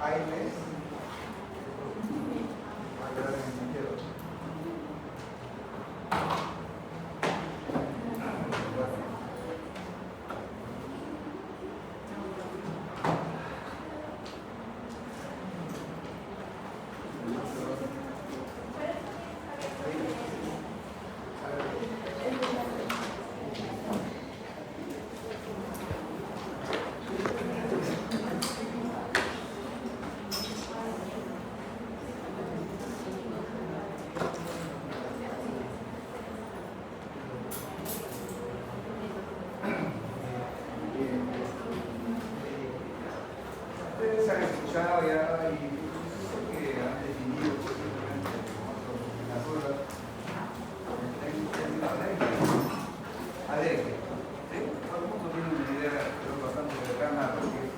AINES. Ustedes han escuchado ya y que han definido posiblemente las horas alergia. ¿Sí? Todo el mundo tiene una idea pero bastante cercana a lo que es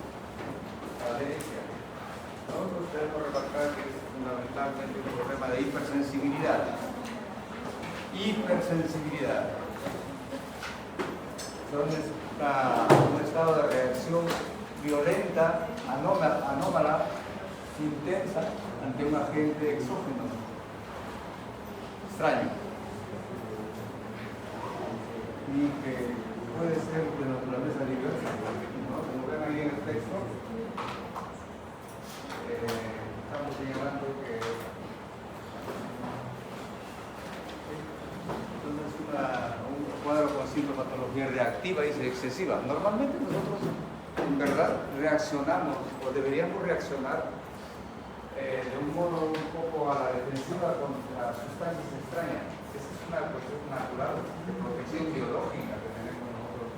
alergia. Nosotros tenemos que remarcar que es fundamentalmente un problema de hipersensibilidad. Hipersensibilidad. Entonces, un estado de reacción violenta, anómala, intensa ante un agente exógeno, extraño, y que puede ser de naturaleza diversa, ¿no? Como ven ahí en el texto, estamos señalando que entonces un cuadro con sintomatología reactiva y excesiva. Normalmente nosotros en verdad reaccionamos o deberíamos reaccionar de un modo un poco a la defensiva contra sustancias extrañas. Esa es una cuestión natural de protección biológica que tenemos nosotros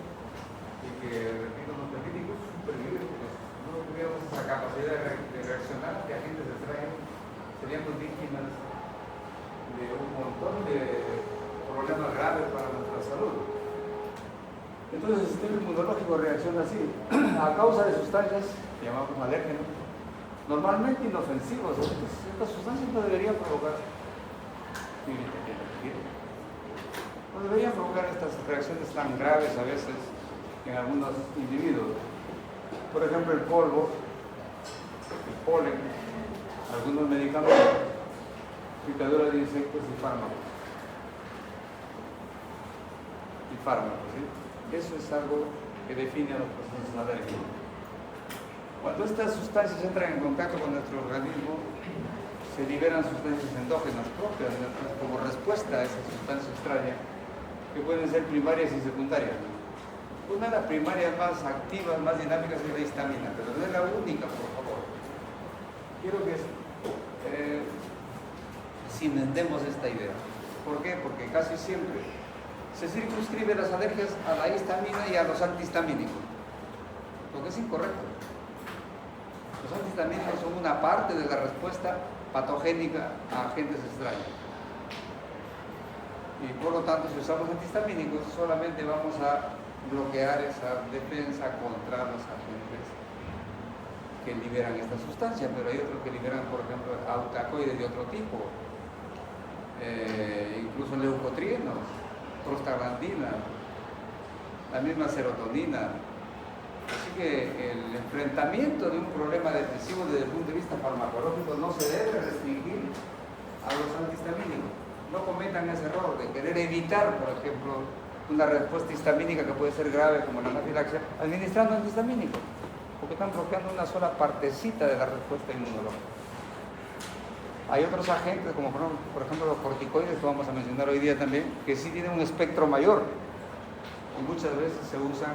y que, repito, nos permite incluso supervivir, porque si no tuviéramos esa capacidad de reaccionar ante agentes extraños, seríamos víctimas de un montón de problemas graves para nuestra salud. Entonces el sistema inmunológico reacciona así, a causa de sustancias que llamamos alérgenos, normalmente inofensivos. Estas sustancias no deberían provocar, no deberían provocar estas reacciones tan graves a veces en algunos individuos. Por ejemplo, el polvo, el polen, algunos medicamentos, picadura de insectos y fármacos. ¿Sí? Eso es algo que define a los procesos alérgicos. Cuando estas sustancias entran en contacto con nuestro organismo, se liberan sustancias endógenas propias como respuesta a esa sustancia extraña, que pueden ser primarias y secundarias. Una de las primarias más activas, más dinámicas es la histamina, pero no es la única, por favor. Quiero que cimentemos esta idea. ¿Por qué? Porque casi siempre se circunscribe las alergias a la histamina y a los antihistamínicos, lo que es incorrecto. Los antihistamínicos son una parte de la respuesta patogénica a agentes extraños. Y por lo tanto, si usamos antihistamínicos, solamente vamos a bloquear esa defensa contra los agentes que liberan esta sustancia, pero hay otros que liberan, por ejemplo, alcacoides de otro tipo, incluso leucotrienos, prostaglandina, la misma serotonina. Así que el enfrentamiento de un problema defensivo desde el punto de vista farmacológico no se debe restringir a los antihistamínicos. No cometan ese error de querer evitar, por ejemplo, una respuesta histamínica que puede ser grave como la anafilaxia, administrando antihistamínicos, porque están bloqueando una sola partecita de la respuesta inmunológica. Hay otros agentes, como por ejemplo los corticoides, que vamos a mencionar hoy día también, que sí tienen un espectro mayor y muchas veces se usan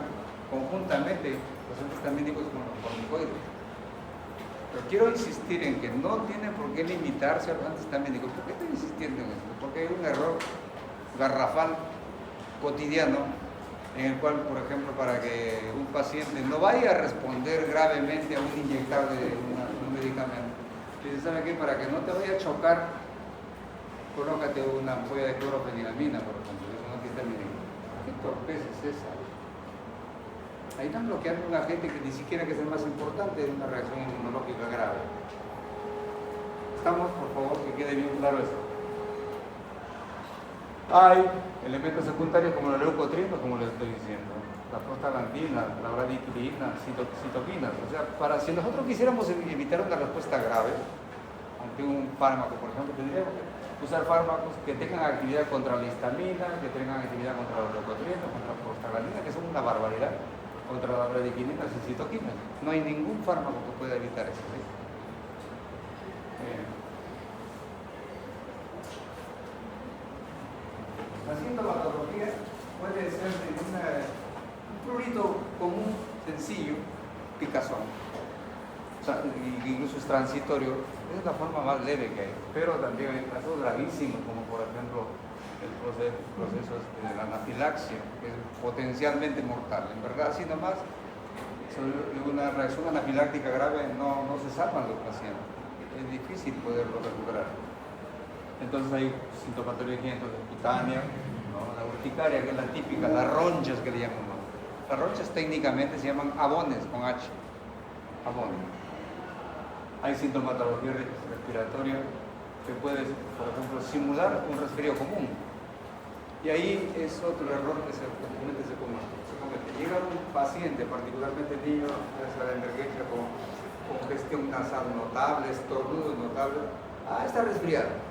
conjuntamente los antihistamínicos con los corticoides. Pero quiero insistir en que no tiene por qué limitarse a los antihistamínicos. ¿Por qué estoy insistiendo en esto? Porque hay un error garrafal cotidiano en el cual, por ejemplo, para que un paciente no vaya a responder gravemente a un inyectable de un medicamento, dice, ¿sabe qué? Para que no te vaya a chocar, colócate una ampolla de clorofeniramina, por ejemplo, es un antihistamínico. ¿Qué torpeza es esa? Ahí están bloqueando un agente que ni siquiera que es el más importante de una reacción inmunológica grave. ¿Estamos, por favor, que quede bien claro esto? Hay elementos secundarios como la leucotriena, como les estoy diciendo, la prostaglandina, la bradiquilina, citoquinas. O sea, si nosotros quisiéramos evitar una respuesta grave ante un fármaco, por ejemplo, tendríamos que usar fármacos que tengan actividad contra la histamina, que tengan actividad contra la leucotriena, contra la prostaglandina, que son una barbaridad, contra la bradiquilina y citoquinas. No hay ningún fármaco que pueda evitar eso, ¿sí? La sintomatología puede ser de un prurito común, sencillo, picazón. O sea, incluso es transitorio, es la forma más leve que hay. Pero también hay casos gravísimos, como por ejemplo el proceso de la anafilaxia, que es potencialmente mortal. En verdad, así nomás, sobre una reacción anafiláctica grave no se salvan los pacientes. Es difícil poderlo recuperar. Entonces hay sintomatología entonces cutánea, ¿no? La urticaria, que es la típica, las ronchas que le llamamos. Las ronchas técnicamente se llaman abones, con H. Abones. Hay sintomatología respiratoria que puede, por ejemplo, simular un resfrío común. Y ahí es otro error que se comete. Llega un paciente, particularmente niño, de la emergencia con congestión nasal notable, estornudos notables. Está resfriado.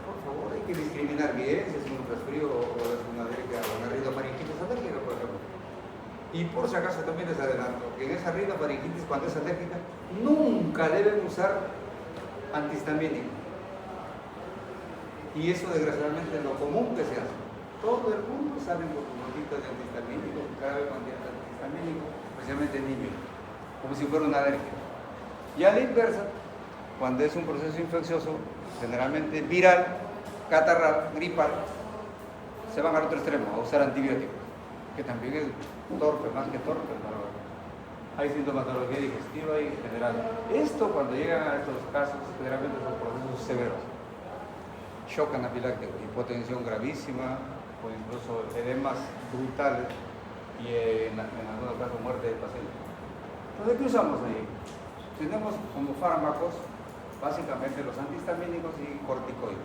Por favor, hay que discriminar bien si es un resfrío o es una rinofaringitis alérgica, por ejemplo. Y por si acaso también les adelanto que en esa rinofaringitis, cuando es alérgica, nunca deben usar antihistamínico. Y eso desgraciadamente es lo común que se hace. Todo el mundo sabe por un poquito de antihistamínico, cada vez con antihistamínico, especialmente niños, como si fuera una alergia. Y a la inversa, cuando es un proceso infeccioso, generalmente viral, catarral, gripal, se van al otro extremo, a usar antibióticos, que también es torpe, más que torpe, pero hay sintomatología digestiva y general. Esto, cuando llegan a estos casos, generalmente son procesos severos. Shock anafiláctico, hipotensión gravísima, o incluso edemas brutales, y en algunos casos muerte del paciente. Entonces, ¿qué usamos ahí? Tenemos como fármacos básicamente los antihistamínicos y corticoides.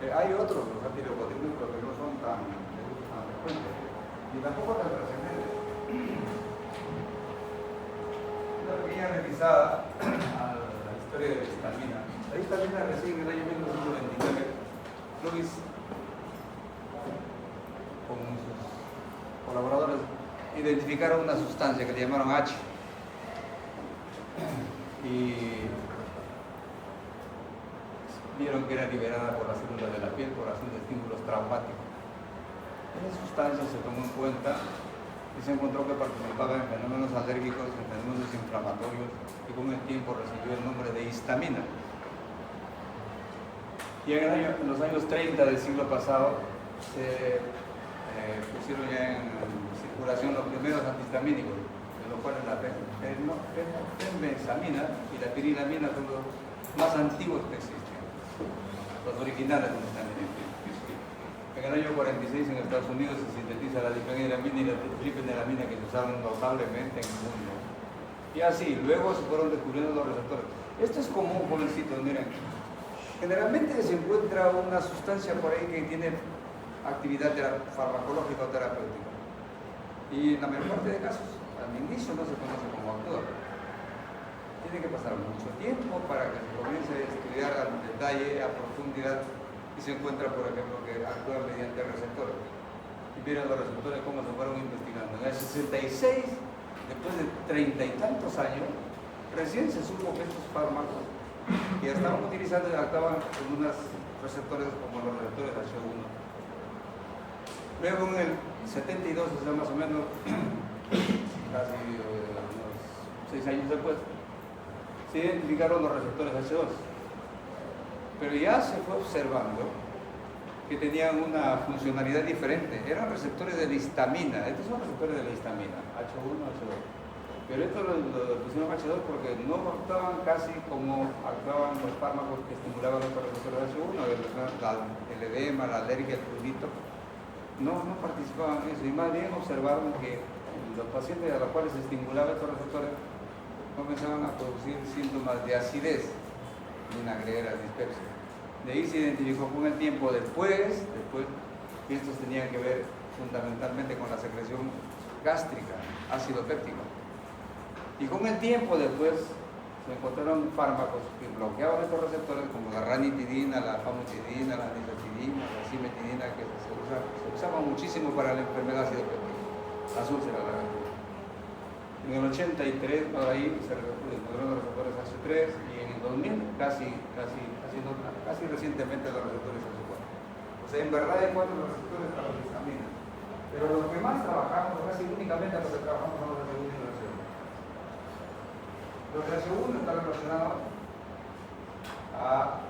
Hay otros, los antileucotrienos, pero que no son tan frecuentes y tampoco tan trascendentes. Una pequeña revisada a la historia de la histamina. La histamina recién en el año 1929, Lewis con sus colaboradores identificaron una sustancia que le llamaron H. Y vieron que era liberada por las células de la piel por razón de estímulos traumáticos. Esa sustancia se tomó en cuenta y se encontró que participaba en fenómenos alérgicos, en fenómenos inflamatorios, y con el tiempo recibió el nombre de histamina. Y en los años 30 del siglo pasado se pusieron ya en circulación los primeros antihistamínicos, de los cuales la fenbenzamina y la pirilamina son los más antiguos que existen, los originales del antihistamínico. En el año 46 en Estados Unidos se sintetiza la difenilamina y la triphenylamina, que se usaron notablemente en el mundo. Y así, luego se fueron descubriendo los receptores. Esto es común, jovencitos, miren. Generalmente se encuentra una sustancia por ahí que tiene actividad farmacológica o terapéutica. Y en la mayor parte de casos, al inicio no se conoce cómo actúa. Tiene que pasar mucho tiempo para que se comience a estudiar al detalle, a profundidad, y se encuentra, por ejemplo, que actúa mediante receptores. Y miren los receptores cómo se fueron investigando. En el 66, después de 30 y tantos años, recién se supo que estos fármacos que estaban utilizando y actuaban en unos receptores como los receptores H1. Luego en el 72, o sea, más o menos, casi unos 6 años después, se identificaron los receptores H2. Pero ya se fue observando que tenían una funcionalidad diferente. Eran receptores de la histamina. Estos son receptores de la histamina, H1, H2. Pero estos lo pusieron H2 porque no actuaban casi como actuaban los fármacos que estimulaban los receptores H1, el edema, la alergia, el prurito. No participaban en eso, y más bien observaron que los pacientes a los cuales se estimulaban estos receptores comenzaban a producir síntomas de acidez, vinagreras, dispepsia. De ahí se identificó con el tiempo después que estos tenían que ver fundamentalmente con la secreción gástrica, ácido péptico. Y con el tiempo después se encontraron fármacos que bloqueaban estos receptores como la ranitidina, la famotidina, la nizatidina, la simetidina, que se usaban muchísimo para la enfermedad ácido péptico, las úlceras de la garganta. En el 83 por ahí se encontraron los receptores H3 y en el 2000 casi recientemente los receptores H4. O sea, en verdad hay 4 receptores para la histamina. Pero lo que más trabajamos, casi únicamente lo que trabajamos son los H1 y los H2. Los H1 están relacionados a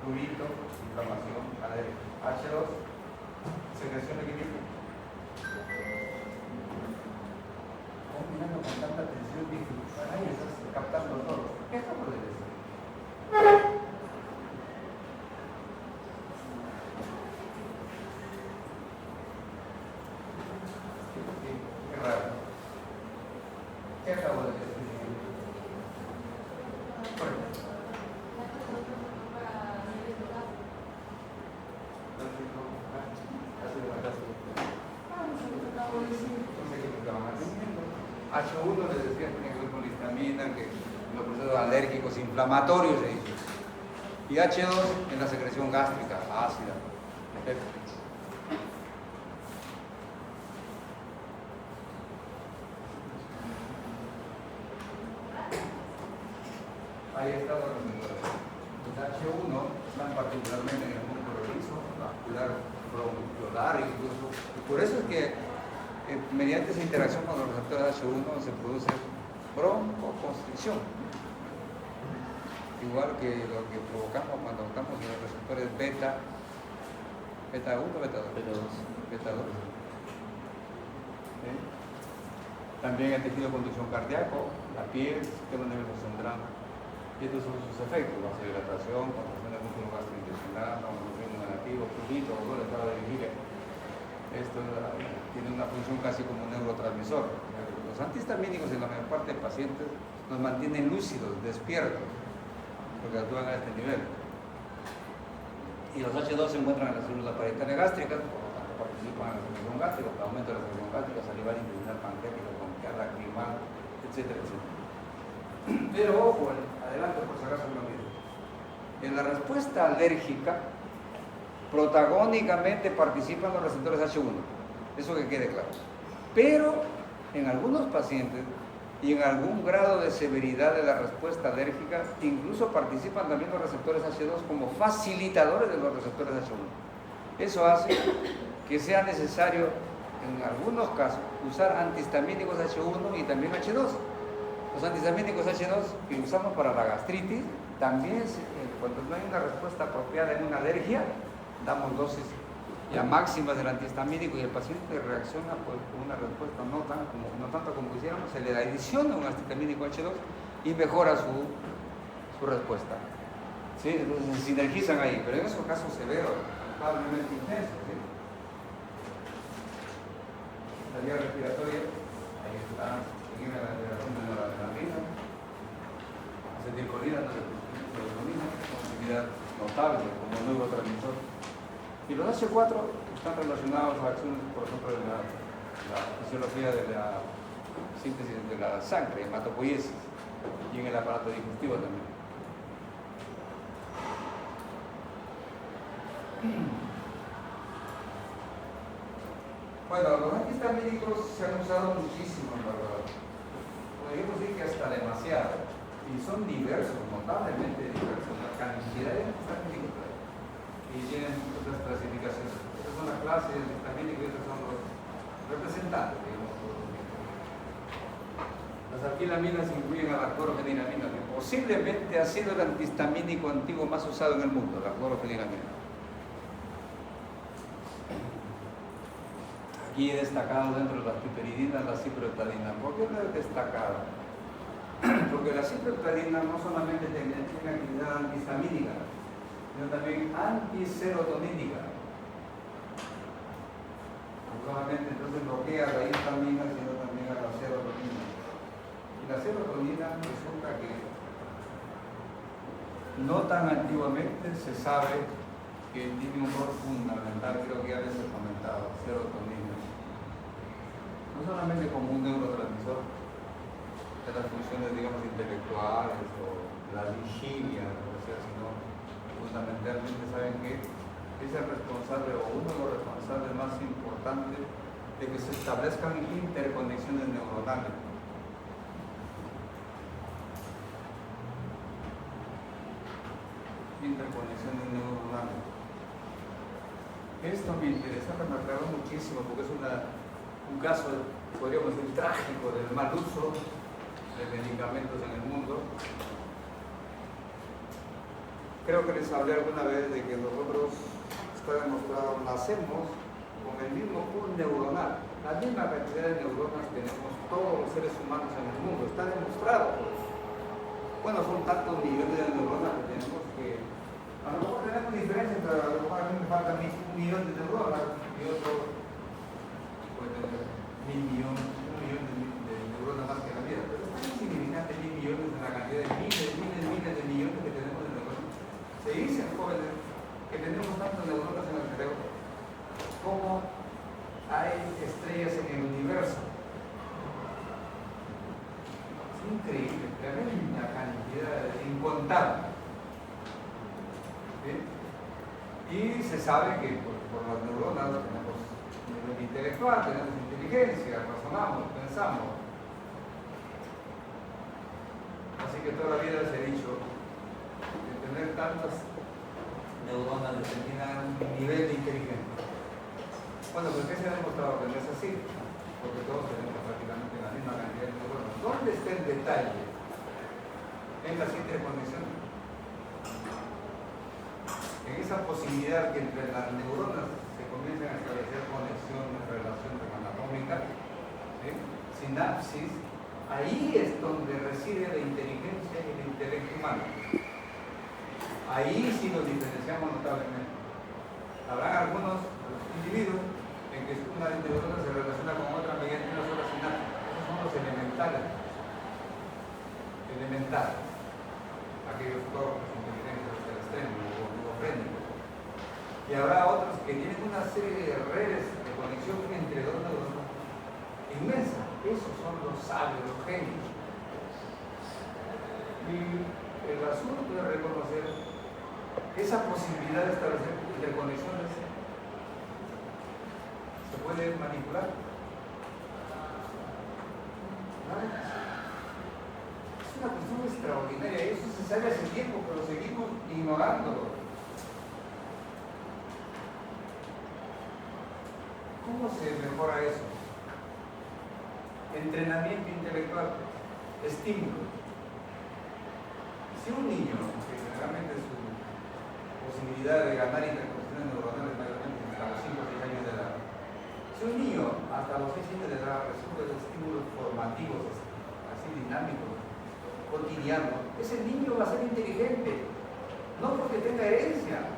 prurito, inflamación, alergia. H2, secreción de equilibrio. Mirando con tanta atención, dije, ahí estás captando todo. ¿Qué estamos de decir? Qué raro. ¿Qué acabo de decir? H1 les decía que tiene que ver con la histamina, que los procesos alérgicos inflamatorios se dice. Y H2 en la secreción gástrica, ácida. Ahí está los receptores. Los H1 están particularmente en el músculo liso, vascular, bronquiolar incluso. Y por eso es que mediante esa interacción con los receptores H1 se produce broncoconstricción. Igual que lo que provocamos cuando estamos en los receptores beta 1 o beta 2. Beta 2. ¿Sí? También el tejido de conducción cardíaco, la piel, el sistema nervioso central. Y estos son sus efectos: vasodilatación, contracción del músculo gastrointestinal, conducción negativo, prurito, dolor, estado de vigilia. Esto tiene una función casi como un neurotransmisor. Los antihistamínicos en la mayor parte de pacientes nos mantienen lúcidos, despiertos, porque actúan a este nivel. Y los H2 se encuentran en las células parietales gástricas, por lo tanto participan en la secreción gástrica, el aumento de la secreción gástrica, salival, intestinal, pancreática, bronquial, lacrimal, etcétera, etcétera. Pero ojo, adelante por si acaso no olvido. En la respuesta alérgica, protagónicamente participan los receptores H1, eso que quede claro. Pero en algunos pacientes y en algún grado de severidad de la respuesta alérgica, incluso participan también los receptores H2 como facilitadores de los receptores H1. Eso hace que sea necesario, en algunos casos, usar antihistamínicos H1 y también H2. Los antihistamínicos H2 que usamos para la gastritis, también cuando no hay una respuesta apropiada en una alergia, damos dosis ya máximas del antihistamínico y el paciente reacciona con una respuesta no tanto como quisiéramos, se le adiciona un antihistamínico H2 y mejora su respuesta. ¿Sí? Entonces se sinergizan ahí, pero en esos casos severos, notablemente intensos. ¿Sí? La vía respiratoria, ahí está, seguir la liberación de noradrenalina, acetilcolina, serotonina, una actividad notable como neurotransmisor. Y los H4 están relacionados a acciones, por ejemplo, de la fisiología de la síntesis de la sangre, hematopoiesis, y en el aparato digestivo también. Bueno, los antihistamínicos se han usado muchísimo, en verdad. Podríamos decir que hasta demasiado. Y son diversos, notablemente diversos, la cantidad de antihistamínicos. Y tienen otras clasificaciones. Estas son las clases antihistamínicos y estos son los representantes, digamos. Las alquilaminas incluyen a la clorofeniramina, que posiblemente ha sido el antihistamínico antiguo más usado en el mundo, la clorofeniramina. Aquí he destacado dentro de las piperidinas la ciproheptadina. ¿Por qué lo he destacado? Porque la ciproheptadina no solamente tiene actividad antihistamínica, sino también antiserotonínica. No solamente entonces bloquea la histamina, sino también a la serotonina. Y la serotonina resulta que no tan antiguamente se sabe que tiene un rol fundamental, creo que ya les he comentado, serotonina. No solamente como un neurotransmisor de las funciones, digamos, intelectuales o la vigilia, sino fundamentalmente saben que es el responsable o uno de los responsables más importantes de que se establezcan interconexiones neuronales. Interconexiones neuronales. Esto me interesa, me aclaró muchísimo porque es un caso, podríamos decir, trágico del mal uso de medicamentos en el mundo. Creo que les hablé alguna vez de que nosotros, está demostrado, nacemos con el mismo pool neuronal. La misma cantidad de neuronas tenemos todos los seres humanos en el mundo. Está demostrado. Bueno, son tantos millones de neuronas que tenemos que a lo mejor tenemos diferencias, pero a lo mejor a mí me faltan 1 millón de neuronas y otro puede tener 1 millón de neuronas más que la vida. Pero es tan insignificante 1.000 millones en la cantidad de miles de millones que tenemos de neuronas. Se dicen, jóvenes, que tenemos tantas neuronas en el cerebro como hay estrellas en el universo. Es increíble, tremenda cantidad, incontable. ¿Sí? Y se sabe que por las neuronas tenemos nivel intelectual, tenemos inteligencia, razonamos, pensamos. Así que toda la vida se ha dicho que tener tantas neuronas determina un nivel de inteligencia. Bueno, pues ¿qué se ha demostrado que no es así? Porque todos tenemos prácticamente la misma cantidad de neuronas. ¿Dónde está el detalle? En las interconexiones. En esa posibilidad que entre las neuronas se comiencen a establecer conexiones, relaciones anatómicas, ¿sí? Sinapsis, ahí es donde reside la inteligencia y el intelecto humano. Ahí sí nos diferenciamos notablemente. Habrá algunos individuos en que una neurona se relaciona con otra mediante una sola sinapsis. Esos son los elementales. Elementales. Aquellos torpes, inteligencias hasta el extremo, olifocrénicos. Y habrá otros que tienen una serie de redes de conexión entre dos neuronas inmensa. Esos son los sabios, los genios. Y el asunto es reconocer esa posibilidad de establecer interconexiones se puede manipular. ¿Vale? Es una cuestión extraordinaria y eso se sabe hace tiempo, pero seguimos ignorándolo. ¿Cómo se mejora eso? Entrenamiento intelectual, estímulo. Si un niño, que generalmente su posibilidad de ganar interconexiones neuronales mayormente hasta los 5 o 6 años de edad, si un niño hasta los 6 años de edad recibe estímulos formativos, así dinámicos, cotidianos, ese niño va a ser inteligente, no porque tenga herencia.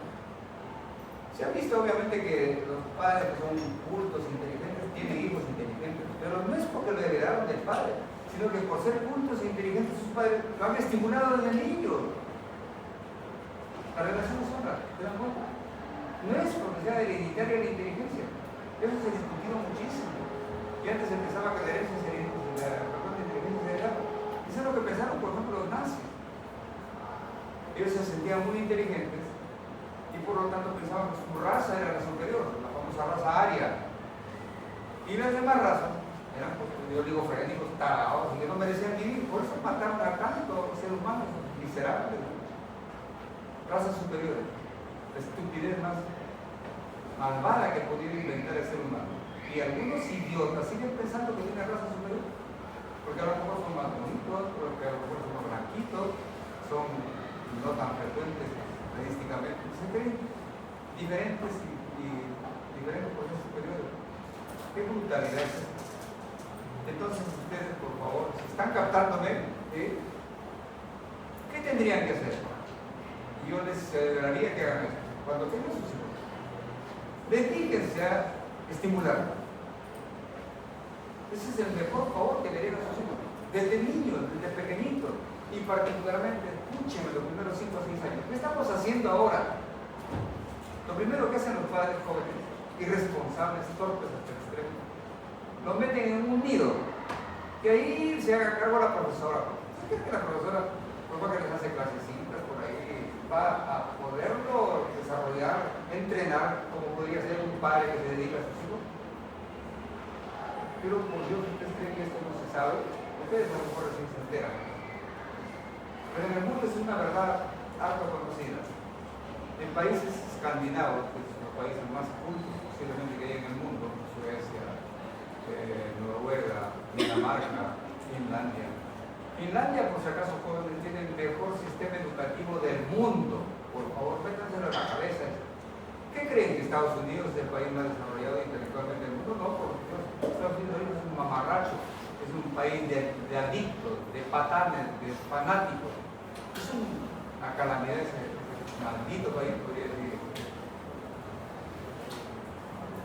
Se ha visto obviamente que los padres que son cultos, inteligentes, tienen hijos inteligentes, pero no es porque lo heredaron del padre, sino que por ser cultos e inteligentes sus padres lo han estimulado desde niño. La relación es otra, ¿te das cuenta? No es porque sea hereditaria la inteligencia, eso se discutió muchísimo. Y antes se pensaba que la herencia sería la inteligencia heredada. Eso es lo que pensaron, por ejemplo, los nazis. Ellos se sentían muy inteligentes y por lo tanto pensaban que su raza era la superior, la famosa raza aria. Y las demás razas eran, pues, oligofrénicos, tarados, y que no merecían vivir, por eso mataron a tantos seres humanos miserables, ¿no? Razas superiores, la estupidez más malvada que podía inventar el ser humano. Y algunos idiotas siguen pensando que tienen raza superior, porque a lo mejor son más bonitos, porque a lo mejor son más blanquitos, son no tan frecuentes estadísticamente, se creen diferentes y diferentes por ser superiores. Qué brutalidad es esta. Entonces ustedes, por favor, si están captándome, ¿qué tendrían que hacer? Yo les aseguraría que hagan esto. Cuando tengan sus hijos, dedíquense a estimular. Ese es el mejor favor que le harían a sus hijos. desde niños, desde pequeñitos, y particularmente, escúchenme, los primeros 5 o 6 años. ¿Qué estamos haciendo ahora? Lo primero que hacen los padres jóvenes, irresponsables, torpes hasta el extremo, los meten en un nido, que ahí se haga cargo la profesora. ¿Usted cree que la profesora, por más que les hace clasecitas por ahí, va a poderlo desarrollar, entrenar, como podría ser un padre que se dedica a sus hijos? Pero por Dios, ¿ustedes creen que esto no se sabe? Ustedes a lo mejor recién se enteran. Pero en el mundo es una verdad algo conocida. En países escandinavos, que son los países más cultos posiblemente que hay en el mundo, Suecia, Noruega, Dinamarca, Finlandia. Finlandia, por si acaso, jóvenes, tiene el mejor sistema educativo del mundo. Por favor, métanselo en la cabeza. ¿Qué creen que Estados Unidos es el país más desarrollado intelectualmente del mundo? No, por Dios. Estados Unidos es un mamarracho, es un país de adictos, de patanes, de fanáticos. Es una calamidad ese maldito país, podría decir.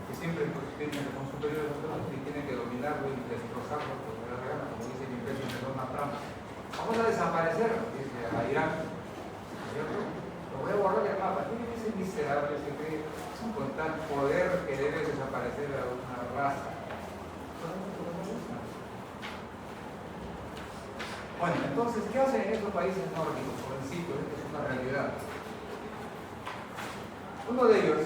Que siempre pues, piensan que son superiores a todos y tienen que dominarlo y destrozarlo, porque la gana, como dice el imbécil de Donald Trump. Vamos a desaparecer, dice a Irán. ¿Cierto? Lo voy a borrar del mapa. ¿Quién es ese miserable que cree con tal poder que debe desaparecer a una raza? Bueno, entonces, ¿qué hacen en estos países nórdicos, jovencitos? Esto es una realidad. Uno de ellos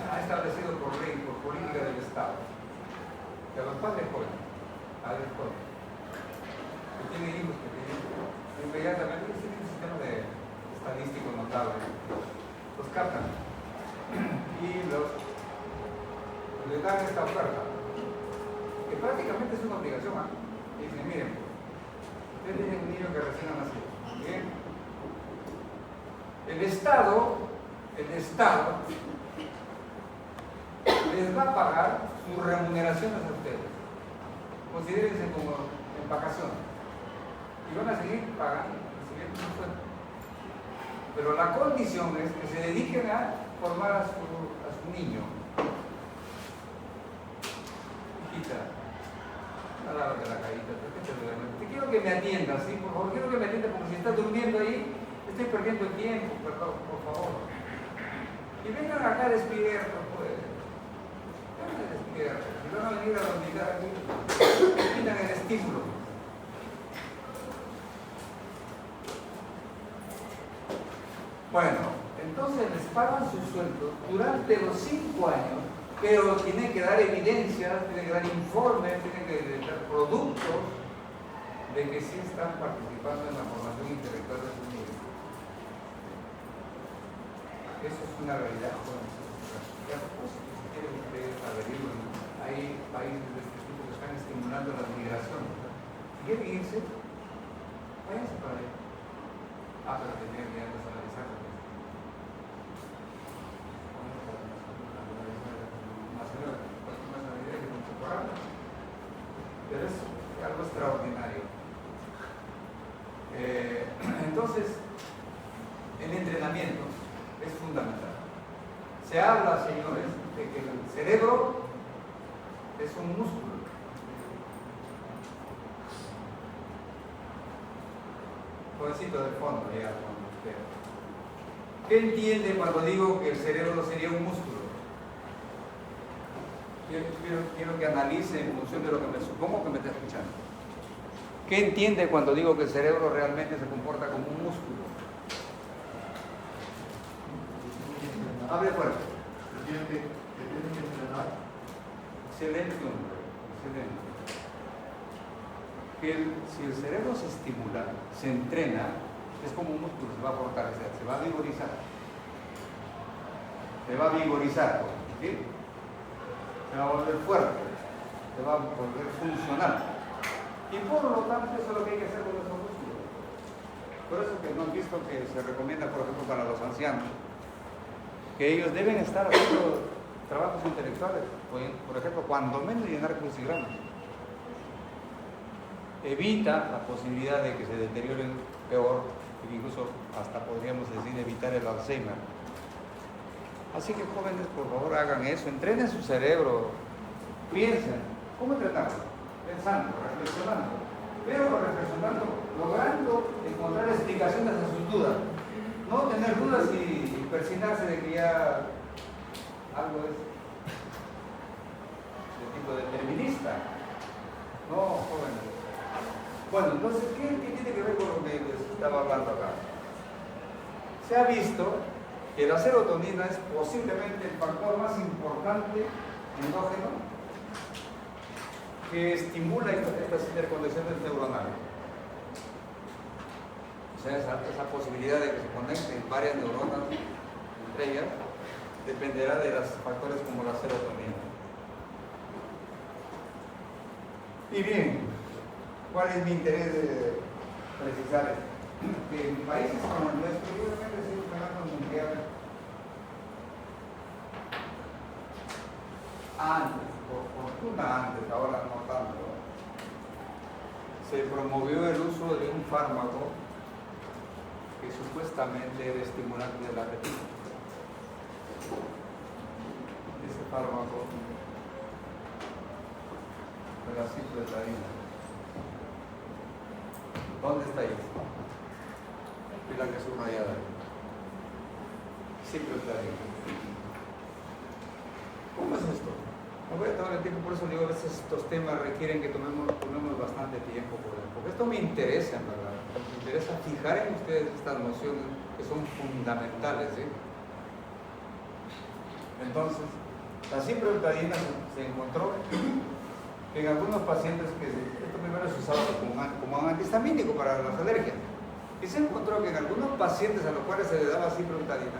ha establecido por ley, por política del Estado, que a los padres jóvenes, que tienen hijos pequeños, inmediatamente tienen un sistema estadístico notable, los captan y les dan esta oferta, que prácticamente es una obligación. Y dicen, miren, ustedes tienen un niño que recién ha nacido. Bien. El Estado les va a pagar sus remuneraciones a ustedes. Considérense como en vacaciones. Y van a seguir pagando, recibiendo su sueldo. Pero la condición es que se dediquen a formar a su niño. Hijita, no la de la carita, te quiero que me atiendas, ¿sí? Por favor, quiero que me atiendas, porque si estás durmiendo ahí, estoy perdiendo el tiempo, perdón, por favor. Y vengan acá despiertos, pues. Vengan despiertos. Si van a venir a dormir aquí, quitan el estímulo. Bueno, entonces les pagan sus sueldos durante los 5 años, pero tienen que dar evidencias, tienen que dar informes, tienen que dar productos de que sí están participando en la formación intelectual de sus niños. Eso es una realidad. Si quieren ustedes averiguar, hay países de este tipo que están estimulando la migración. Si quieren irse, váyanse para allá. Pero tenían que analizar. Pero es algo extraordinario. Entonces, el entrenamiento es fundamental. Se habla, señores, de que el cerebro es un músculo. Jovencito de fondo, ya con usted. ¿Qué entiende cuando digo que el cerebro sería un músculo? Quiero que analice en función de lo que me supongo que me está escuchando. ¿Qué entiende cuando digo que el cerebro realmente se comporta como un músculo? Hable fuerte. Tiene que entrenar. Excelente, hombre. Excelente. Si el cerebro se estimula, se entrena, es como un músculo, se va a fortalecer, se va a vigorizar. Se va a vigorizar, ¿sí? Se va a volver fuerte, se va a volver funcional. Y por lo tanto, eso es lo que hay que hacer con esos músculos. Por eso que no han visto que se recomienda, por ejemplo, para los ancianos, que ellos deben estar haciendo trabajos intelectuales, por ejemplo, cuando menos llenar crucigramas. Evita la posibilidad de que se deterioren peor, incluso hasta podríamos decir evitar el Alzheimer. Así que jóvenes, por favor, hagan eso, entrenen su cerebro, piensen. ¿Cómo entrenarlo? Pensando, reflexionando. pero reflexionando, logrando encontrar explicaciones a sus dudas. No tener dudas y persignarse de que ya algo es de tipo determinista. No, jóvenes. Bueno, entonces, ¿qué tiene que ver con lo que les estaba hablando acá? Se ha visto que la serotonina es posiblemente el factor más importante endógeno que estimula estas interconexiones neuronales. O sea, esa posibilidad de que se conecten varias neuronas entre ellas dependerá de los factores como la serotonina. Y bien, ¿cuál es mi interés de precisar esto? Que en países como el nuestro, obviamente se hizo ganando mundial antes, por fortuna antes, ahora no tanto, se promovió el uso de un fármaco que supuestamente era estimulante del apetito. Ese fármaco fue la cicloheparina. ¿Dónde está ahí? Y la que es subrayada. Cicloheparina. ¿Cómo es esto? No voy a tomar el tiempo, por eso digo, a veces estos temas requieren que tomemos bastante tiempo, porque esto me interesa, en verdad. Me interesa fijar en ustedes estas nociones que son fundamentales, ¿sí? Entonces, la cicloheparina se encontró que en algunos pacientes esto primero es usado como un antihistamínico para las alergias, y se encontró que en algunos pacientes a los cuales se le daba cicloheparina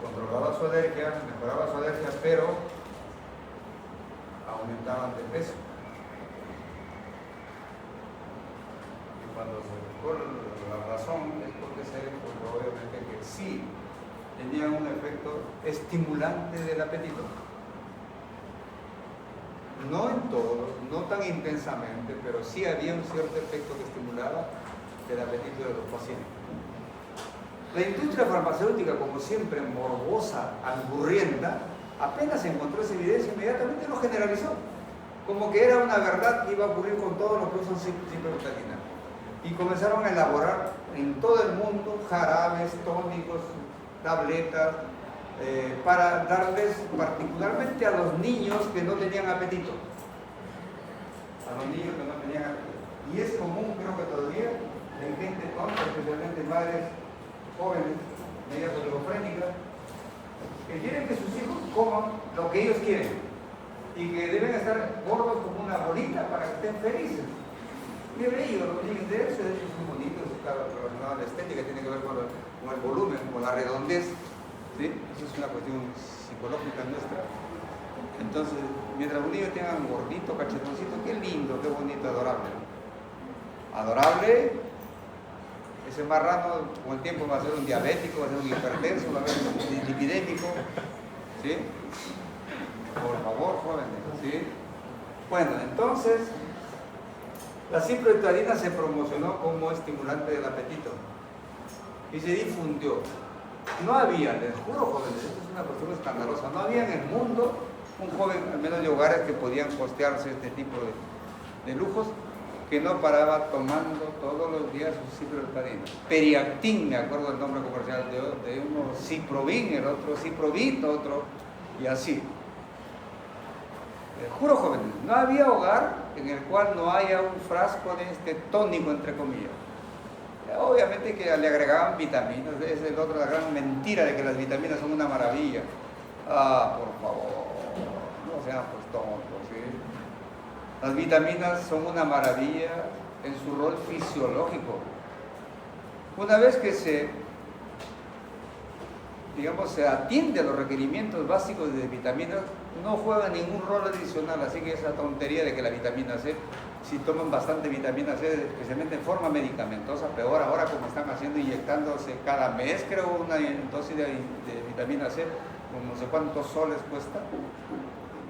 controlaba su alergia, mejoraba su alergia, pero aumentaban de peso. Y cuando se buscó la razón es porque se encontró obviamente que sí tenía un efecto estimulante del apetito. No en todos, no tan intensamente, pero sí había un cierto efecto que estimulaba el apetito de los pacientes. La industria farmacéutica, como siempre, morbosa, angurrienta, apenas encontró esa evidencia, inmediatamente lo generalizó, como que era una verdad que iba a ocurrir con todos los que usan cicloheparina. Y comenzaron a elaborar en todo el mundo jarabes, tónicos, tabletas, para darles particularmente a los niños que no tenían apetito. A los niños que no tenían apetito. Y es común, creo que todavía, en gente tonta, especialmente madres jóvenes, medias oligofrénicas, que quieren que sus hijos coman lo que ellos quieren y que deben estar gordos como una bolita para que estén felices. Qué bello, los niños de eso es muy bonito, eso está relacionado a la estética, tiene que ver con el volumen, con la redondez, ¿sí? Eso es una cuestión psicológica nuestra. Entonces, mientras un niño tenga un gordito, cachetoncito, qué lindo, qué bonito, adorable. Adorable. Ese marrano con el tiempo va a ser un diabético, va a ser un hipertenso, va a ser un lipidémico, ¿sí? Por favor, jóvenes, ¿sí? Bueno, entonces, la cicloheparina se promocionó como estimulante del apetito y se difundió. No había, les juro, jóvenes, esto es una cuestión escandalosa, no había en el mundo un joven, al menos de hogares que podían costearse este tipo de lujos, que no paraba tomando todos los días su cicloheparina. Periactin, me acuerdo del nombre comercial de uno, Ciprovin, el otro Ciprovit, otro, y así. Juro, jóvenes, no había hogar en el cual no haya un frasco de este tónico, entre comillas. Obviamente que le agregaban vitaminas, esa es la gran mentira de que las vitaminas son una maravilla. Ah, por favor, no sean pues tontos, ¿sí? Las vitaminas son una maravilla en su rol fisiológico. Una vez que se atiende a los requerimientos básicos de vitaminas, no juega ningún rol adicional, así que esa tontería de que la vitamina C, si toman bastante vitamina C, especialmente en forma medicamentosa, peor ahora como están haciendo, inyectándose cada mes, creo, una dosis de vitamina C, con no sé cuántos soles cuesta.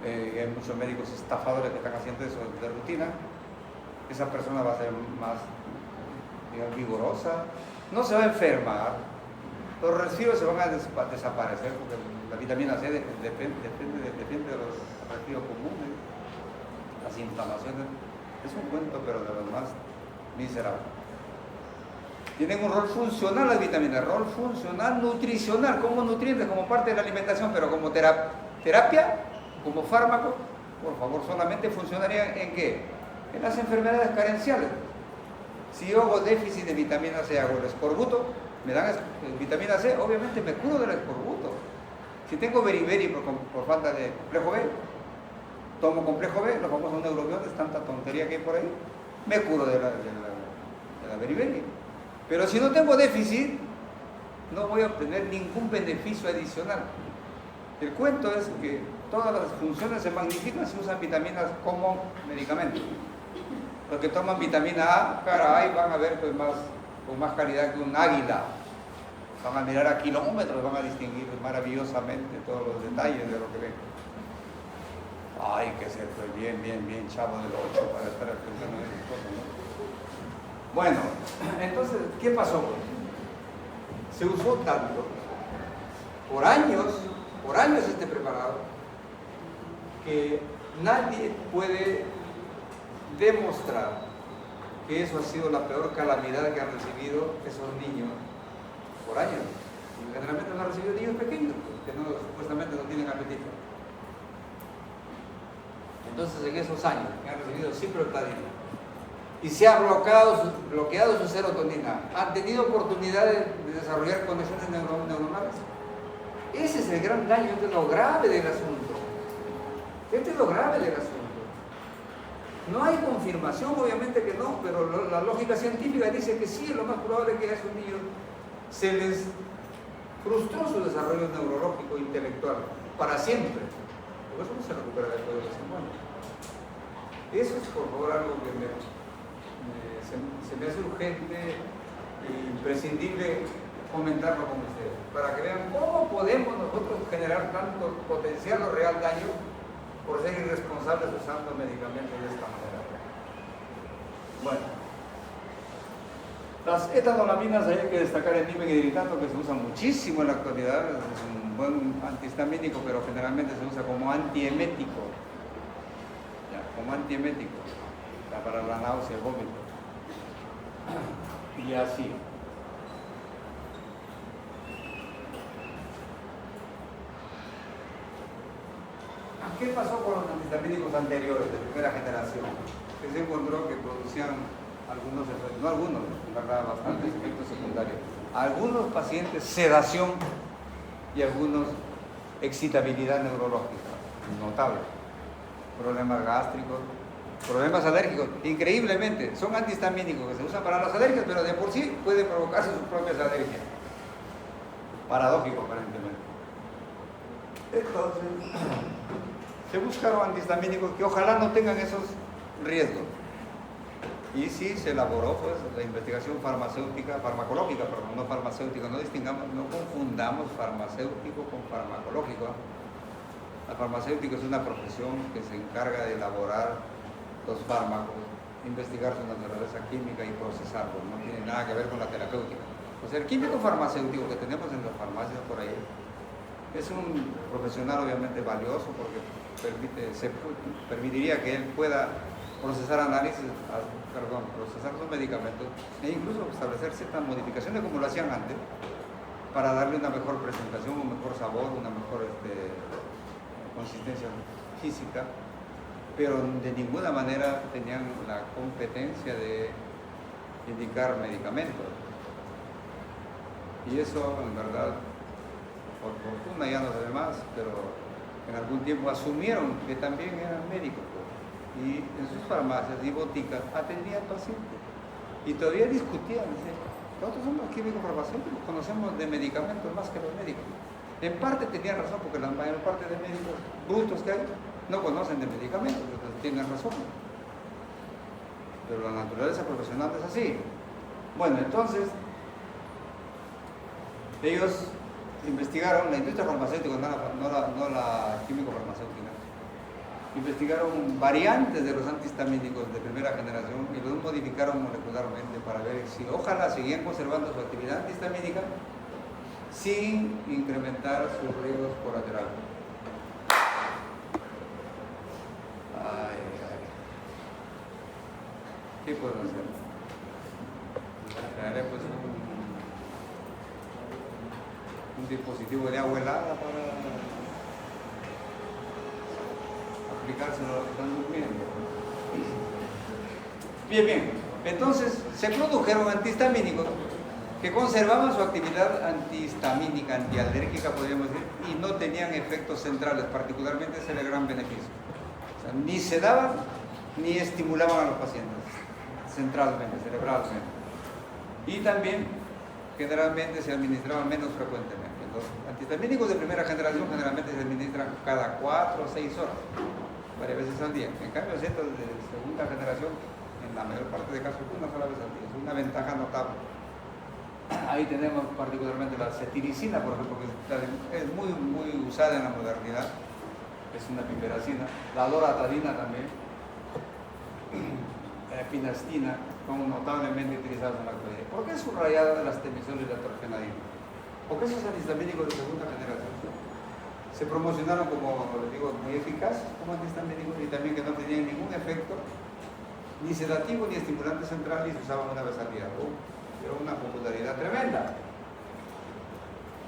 Hay muchos médicos estafadores que están haciendo eso de rutina. Esa persona va a ser más, digamos, vigorosa, no se va a enfermar, los resfríos se van a desaparecer porque la vitamina C depende de los resfríos comunes. La las inflamaciones, es un cuento, pero de los más miserables. Tienen un rol funcional las vitaminas, rol funcional nutricional, como nutrientes, como parte de la alimentación, pero como terapia, como fármaco, por favor, solamente funcionaría ¿en qué? En las enfermedades carenciales. Si yo hago déficit de vitamina C, hago el escorbuto, me dan vitamina C, obviamente me curo del escorbuto. Si tengo beriberi por falta de complejo B, tomo complejo B, los famosos neurobiones, tanta tontería que hay por ahí, me curo de la beriberi. Pero si no tengo déficit, no voy a obtener ningún beneficio adicional. El cuento es que todas las funciones se magnifican si usan vitaminas como medicamento. Los que toman vitamina A, caray, van a ver pues con más calidad que un águila. Van a mirar a kilómetros, van a distinguir maravillosamente todos los detalles de lo que ven. Hay que ser pues bien chavo del 8 para estar pensando en esas cosas, ¿no? Bueno, entonces, ¿qué pasó? Se usó tanto, por años este preparado, que nadie puede demostrar que eso ha sido la peor calamidad que han recibido esos niños por años. Y generalmente lo han recibido niños pequeños, que supuestamente no tienen apetito. Entonces, en esos años que han recibido ciprofloxacina y se ha bloqueado su serotonina, han tenido oportunidad de desarrollar conexiones neuronales. Ese es el gran daño, este es lo grave del asunto. No hay confirmación, obviamente que no, pero la lógica científica dice que sí, lo más probable es que a esos niños se les frustró su desarrollo neurológico e intelectual para siempre. Por eso no se recupera después de los 5 años. Eso es, por favor, algo que se me hace urgente e imprescindible comentarlo con ustedes, para que vean cómo podemos nosotros generar tanto potencial o real daño por ser irresponsables usando medicamentos de esta manera. Bueno, las etanolaminas hay que destacar el nimeglitrato, que se usa muchísimo en la actualidad, es un buen antihistamínico, pero generalmente se usa como antiemético, para la náusea y el vómito. Y así. ¿Qué pasó con los antihistamínicos anteriores de primera generación? Que se encontró que producían algunos efectos, no algunos, en verdad bastantes efectos secundarios. Algunos pacientes sedación y algunos excitabilidad neurológica, notable. Problemas gástricos, problemas alérgicos. Increíblemente, son antihistamínicos que se usan para las alergias, pero de por sí pueden provocarse sus propias alergias. Paradójico, aparentemente. Entonces, se buscaron antihistamínicos que ojalá no tengan esos riesgos. Y sí se elaboró pues la investigación farmacológica, perdón, no farmacéutica, no confundamos farmacéutico con farmacológico. La farmacéutica es una profesión que se encarga de elaborar los fármacos, investigar su naturaleza química y procesarlos, no tiene nada que ver con la terapéutica. O sea, el químico farmacéutico que tenemos en las farmacias por ahí es un profesional obviamente valioso porque permitiría que él pueda procesar procesar sus medicamentos e incluso establecer ciertas modificaciones como lo hacían antes para darle una mejor presentación, un mejor sabor, una mejor consistencia física, pero de ninguna manera tenían la competencia de indicar medicamentos. Y eso, en verdad, por fortuna ya no se ve más, pero en algún tiempo asumieron que también eran médicos, y en sus farmacias y boticas atendían pacientes y todavía discutían, nosotros somos químicos farmacéuticos, conocemos de medicamentos más que los médicos. En parte tenían razón, porque la mayor parte de médicos brutos que hay no conocen de medicamentos, entonces tienen razón, pero la naturaleza profesional es así. Bueno, entonces ellos investigaron, la industria farmacéutica, no la químico farmacéutica, investigaron variantes de los antihistamínicos de primera generación y los modificaron molecularmente para ver si ojalá seguían conservando su actividad antihistamínica sin incrementar sus riesgos colaterales. ¿Qué puedo hacer? Traeré pues un dispositivo de agua helada para aplicárselo a los que están durmiendo. Bien. Entonces se produjeron antihistamínicos que conservaban su actividad antihistamínica, antialérgica, podríamos decir, y no tenían efectos centrales, particularmente ese era el gran beneficio. O sea, ni sedaban ni estimulaban a los pacientes, centralmente, cerebralmente. Y también, generalmente, se administraban menos frecuentemente. Los antihistamínicos de primera generación generalmente se administran cada 4 o 6 horas, varias veces al día. En cambio, estos de segunda generación, en la mayor parte de casos, una sola vez al día. Es una ventaja notable. Ahí tenemos particularmente la cetiricina, por ejemplo, que es muy usada en la modernidad. Es una piperacina. La loratadina también. La epinastina son notablemente utilizadas en la actualidad. ¿Por qué subrayada las temisol y la torfenadina? Porque esos antihistamínicos de segunda generación se promocionaron como, les digo, muy eficaces como antihistamínicos y también que no tenían ningún efecto ni sedativo ni estimulante central y se usaban una vez al día. Era una popularidad tremenda.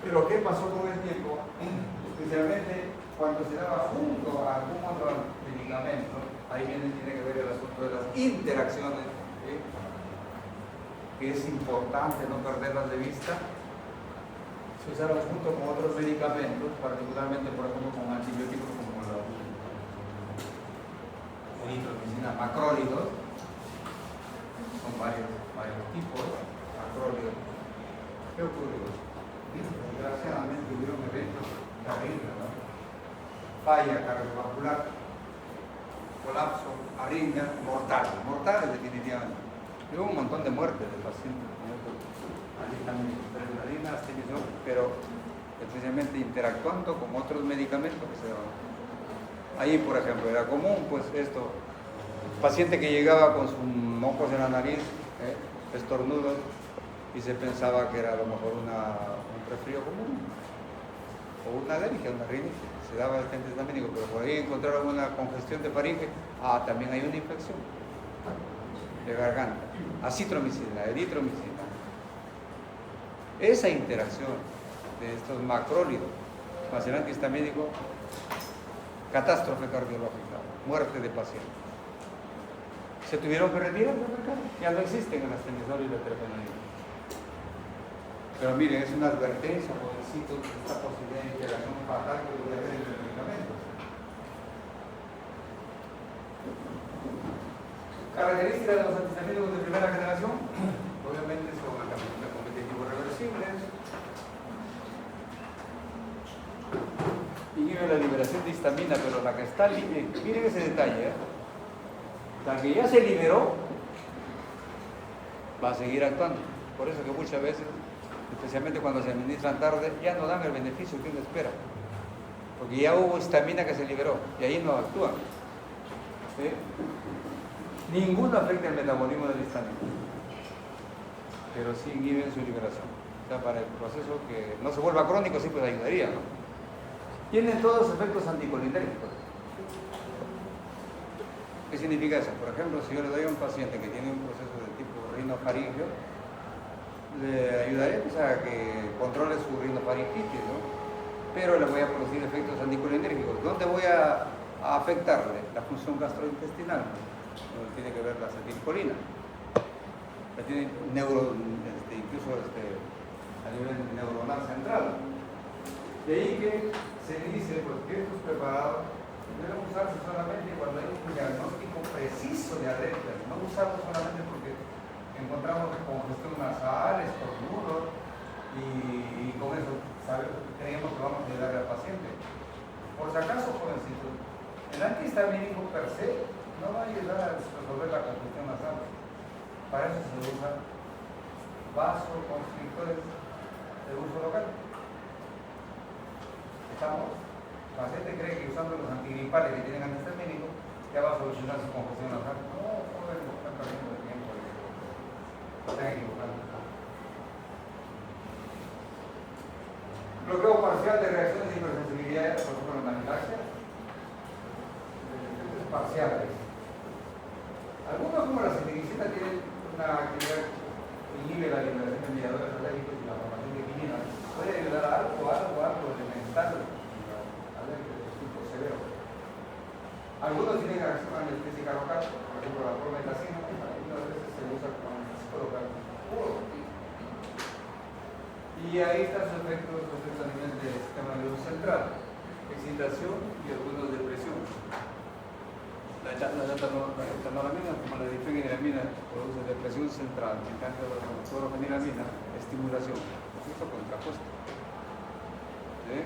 Pero ¿qué pasó con el tiempo? Especialmente cuando se daba junto a algún otro medicamento, ahí tiene que ver el asunto de las interacciones, ¿sí? Que es importante no perderlas de vista. Se usaron junto con otros medicamentos, particularmente por ejemplo con antibióticos como la eritromicina, macrólidos, son varios tipos, macrólidos. ¿Qué ocurrió? Desgraciadamente hubieron eventos terribles, ¿no? Falla cardiovascular, colapso, arritmia, mortales definitivamente. Y hubo un montón de muertes de pacientes con estos antihistamínicos, pero especialmente interactuando con otros medicamentos que se daban. Ahí, por ejemplo, era común, pues esto, paciente que llegaba con sus mocos en la nariz, estornudos, y se pensaba que era a lo mejor un resfrío común, o una alergia, una rinitis. Se daba este antihistamínico, pero por ahí encontraron una congestión de faringe, también hay una infección de garganta, acitromicina, eritromicina. Esa interacción de estos macrólidos más el antihistamínico, catástrofe cardiológica, muerte de pacientes. Se tuvieron que retirar del mercado, ya no existen en las temisol y la terfenadina. Pero miren, es una advertencia, pobrecitos, de esta posibilidad de interacción fatal que puede haber entre medicamentos. Características de los antihistamínicos de primera generación, obviamente son altamente competitivos reversibles, inhiben la liberación de histamina, pero la que está libre, miren ese detalle, la que ya se liberó va a seguir actuando. Por eso que muchas veces, especialmente cuando se administran tarde, ya no dan el beneficio que uno espera, porque ya hubo histamina que se liberó y ahí no actúan. ¿Sí? Ninguno afecta el metabolismo del histamina, pero sí inhiben su liberación. O sea, para el proceso que no se vuelva crónico, sí, pues ayudaría, ¿no? Tienen todos efectos anticolinérgicos. ¿Qué significa eso? Por ejemplo, si yo le doy a un paciente que tiene un proceso de tipo rinofaringio, le ayudaré pues, a que controle su rinofaringitis, ¿no? Pero le voy a producir efectos anticolinérgicos. ¿Dónde voy a afectarle? La función gastrointestinal, donde tiene que ver la acetilcolina. Tiene incluso a nivel neuronal central. De ahí que se dice pues, que estos preparados deben usarse solamente cuando hay un diagnóstico preciso de alergia, no usarlos solamente porque encontramos congestión nasal, estornudos y con eso creemos que vamos a ayudar al paciente. Por si acaso, jovencito, el antihistamínico per se no va a ayudar a resolver la congestión nasal. Para eso se usa vasoconstrictores de uso local. El paciente cree que usando los antigripales que tienen antihistamínicos ya va a solucionar su congestión nasal. No, joven, no están perdiendo el tiempo. Están equivocando. Bloqueo parcial de reacciones de hipersensibilidad, por ejemplo, en la anafilaxia. Efectos parciales. Algunos como la citricina tiene una actividad que inhibe la liberación de mediadores alérgicos y la formación de quinina, puede ayudar a algo elemental alérgico de tipo severo. Algunos tienen reacción anestésica local, por ejemplo la promethazina, algunas veces se usa como anestésico local puro. Y ahí están sus efectos a nivel del sistema nervioso central, excitación y algunos depresión. La etanolamina, como la difenilamina, produce depresión central, en cambio la clorofenilamina, estimulación. Esto contrapuesto. ¿Sí?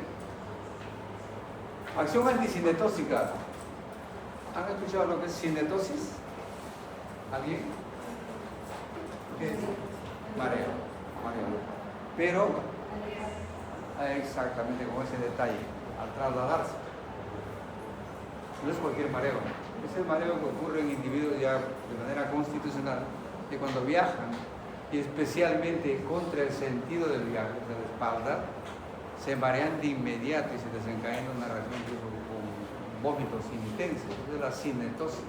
Acción anticinetóxica. ¿Han escuchado lo que es cinetosis? ¿Alguien? ¿Qué es? Mareo. Pero, exactamente con ese detalle, al trasladarse. No es cualquier mareo. Es el mareo que ocurre en individuos ya de manera constitucional, que cuando viajan, y especialmente contra el sentido del viaje, de la espalda, se marean de inmediato y se desencadena una reacción incluso con vómitos intensos. Es la cinetosis.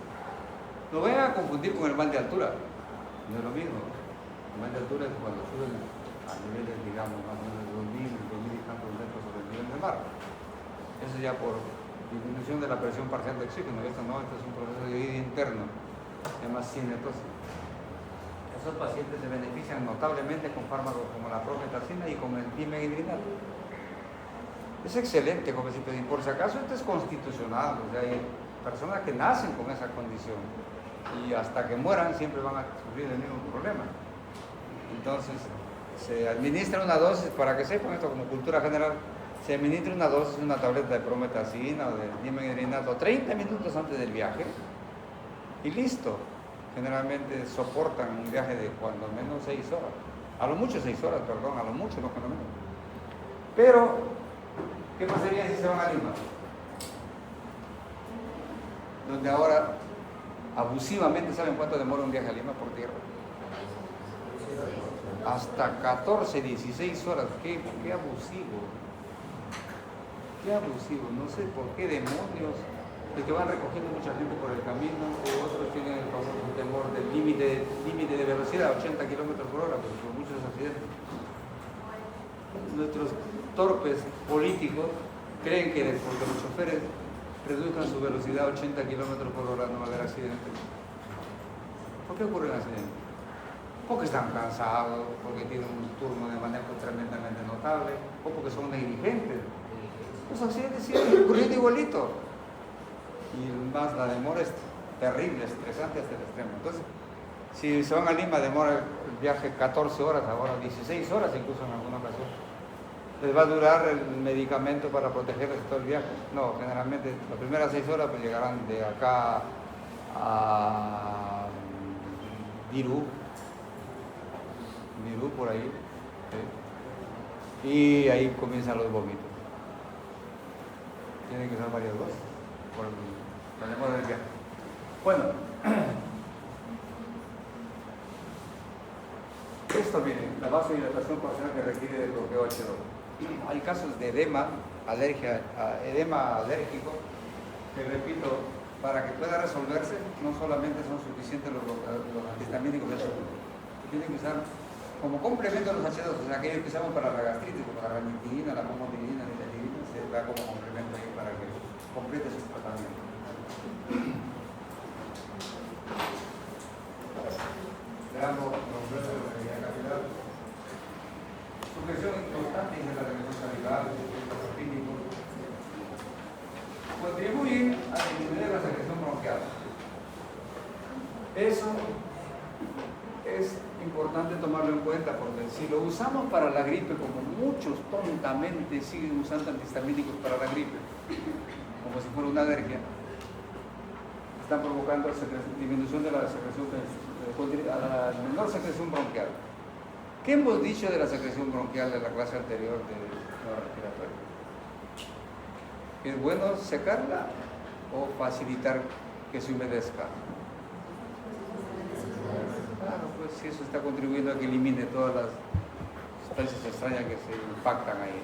No vayan a confundir con el mal de altura. No es lo mismo. El mal de altura es cuando suben a niveles, digamos, más o menos de 2000 y tantos metros sobre el nivel del mar. Eso ya por disminución de la presión parcial de oxígeno. Esto no, esto es un proceso de vida interno, se llama cinetosis. Esos pacientes se benefician notablemente con fármacos como la promethazina y con el dimeghidrinato. Es excelente, como si por si acaso esto es constitucional, o sea, hay personas que nacen con esa condición y hasta que mueran siempre van a sufrir el mismo problema. Entonces, se administra una dosis, para que sepan esto como cultura general, se administra una dosis, una tableta de promethazina o de dimeghidrinato 30 minutos antes del viaje y listo. Generalmente soportan un viaje de cuando menos 6 horas. A lo mucho 6 horas, perdón, a lo mucho, no cuando menos. Pero, ¿qué pasaría si se van a Lima? Donde ahora, abusivamente, ¿saben cuánto demora un viaje a Lima por tierra? Hasta 14, 16 horas. ¡Qué abusivo! ¡Qué abusivo! No sé por qué demonios, de que van recogiendo mucha gente por el camino, o otros tienen el famoso temor del límite de velocidad, 80 kilómetros por hora, pues por muchos accidentes. Nuestros torpes políticos creen que porque los choferes reduzcan su velocidad a 80 kilómetros por hora no va a haber accidentes. ¿Por qué ocurren accidentes? Porque están cansados, porque tienen un turno de manejo tremendamente notable, o porque son negligentes. Los accidentes siguen ocurriendo igualito. Y más la demora es terrible, estresante hasta el extremo. Entonces, si se van a Lima, demora el viaje 14 horas, ahora 16 horas incluso en alguna ocasión. ¿Les va a durar el medicamento para protegerles todo el viaje? No, generalmente las primeras 6 horas pues llegarán de acá a Virú por ahí, ¿sí? Y ahí comienzan los vómitos. Tienen que usar varias dosis por la demora del viaje. Bueno, esto viene, la vasodilatación parcial que requiere de bloqueo H2. Hay casos de edema alérgico, que repito, para que pueda resolverse, no solamente son suficientes los antihistamínicos, tienen que usar como complemento a los H2, o sea, aquellos que usamos para la gastritis, como la ranitidina, la famotidina, la nitidina, se da como complemento ahí para que complete su tratamiento. Veamos los huesos de la realidad capilar. Supresión constante de la regresión salival, contribuyen a disminuir la secreción bronquial. Eso es importante tomarlo en cuenta, porque si lo usamos para la gripe, como muchos tontamente siguen usando antihistamínicos para la gripe, como si fuera una alergia, están provocando disminución de la secreción, a la menor secreción bronquial. ¿Qué hemos dicho de la secreción bronquial de la clase anterior de la respiratoria? ¿Es bueno secarla o facilitar que se humedezca? Claro, pues si eso está contribuyendo a que elimine todas las sustancias extrañas que se impactan ahí.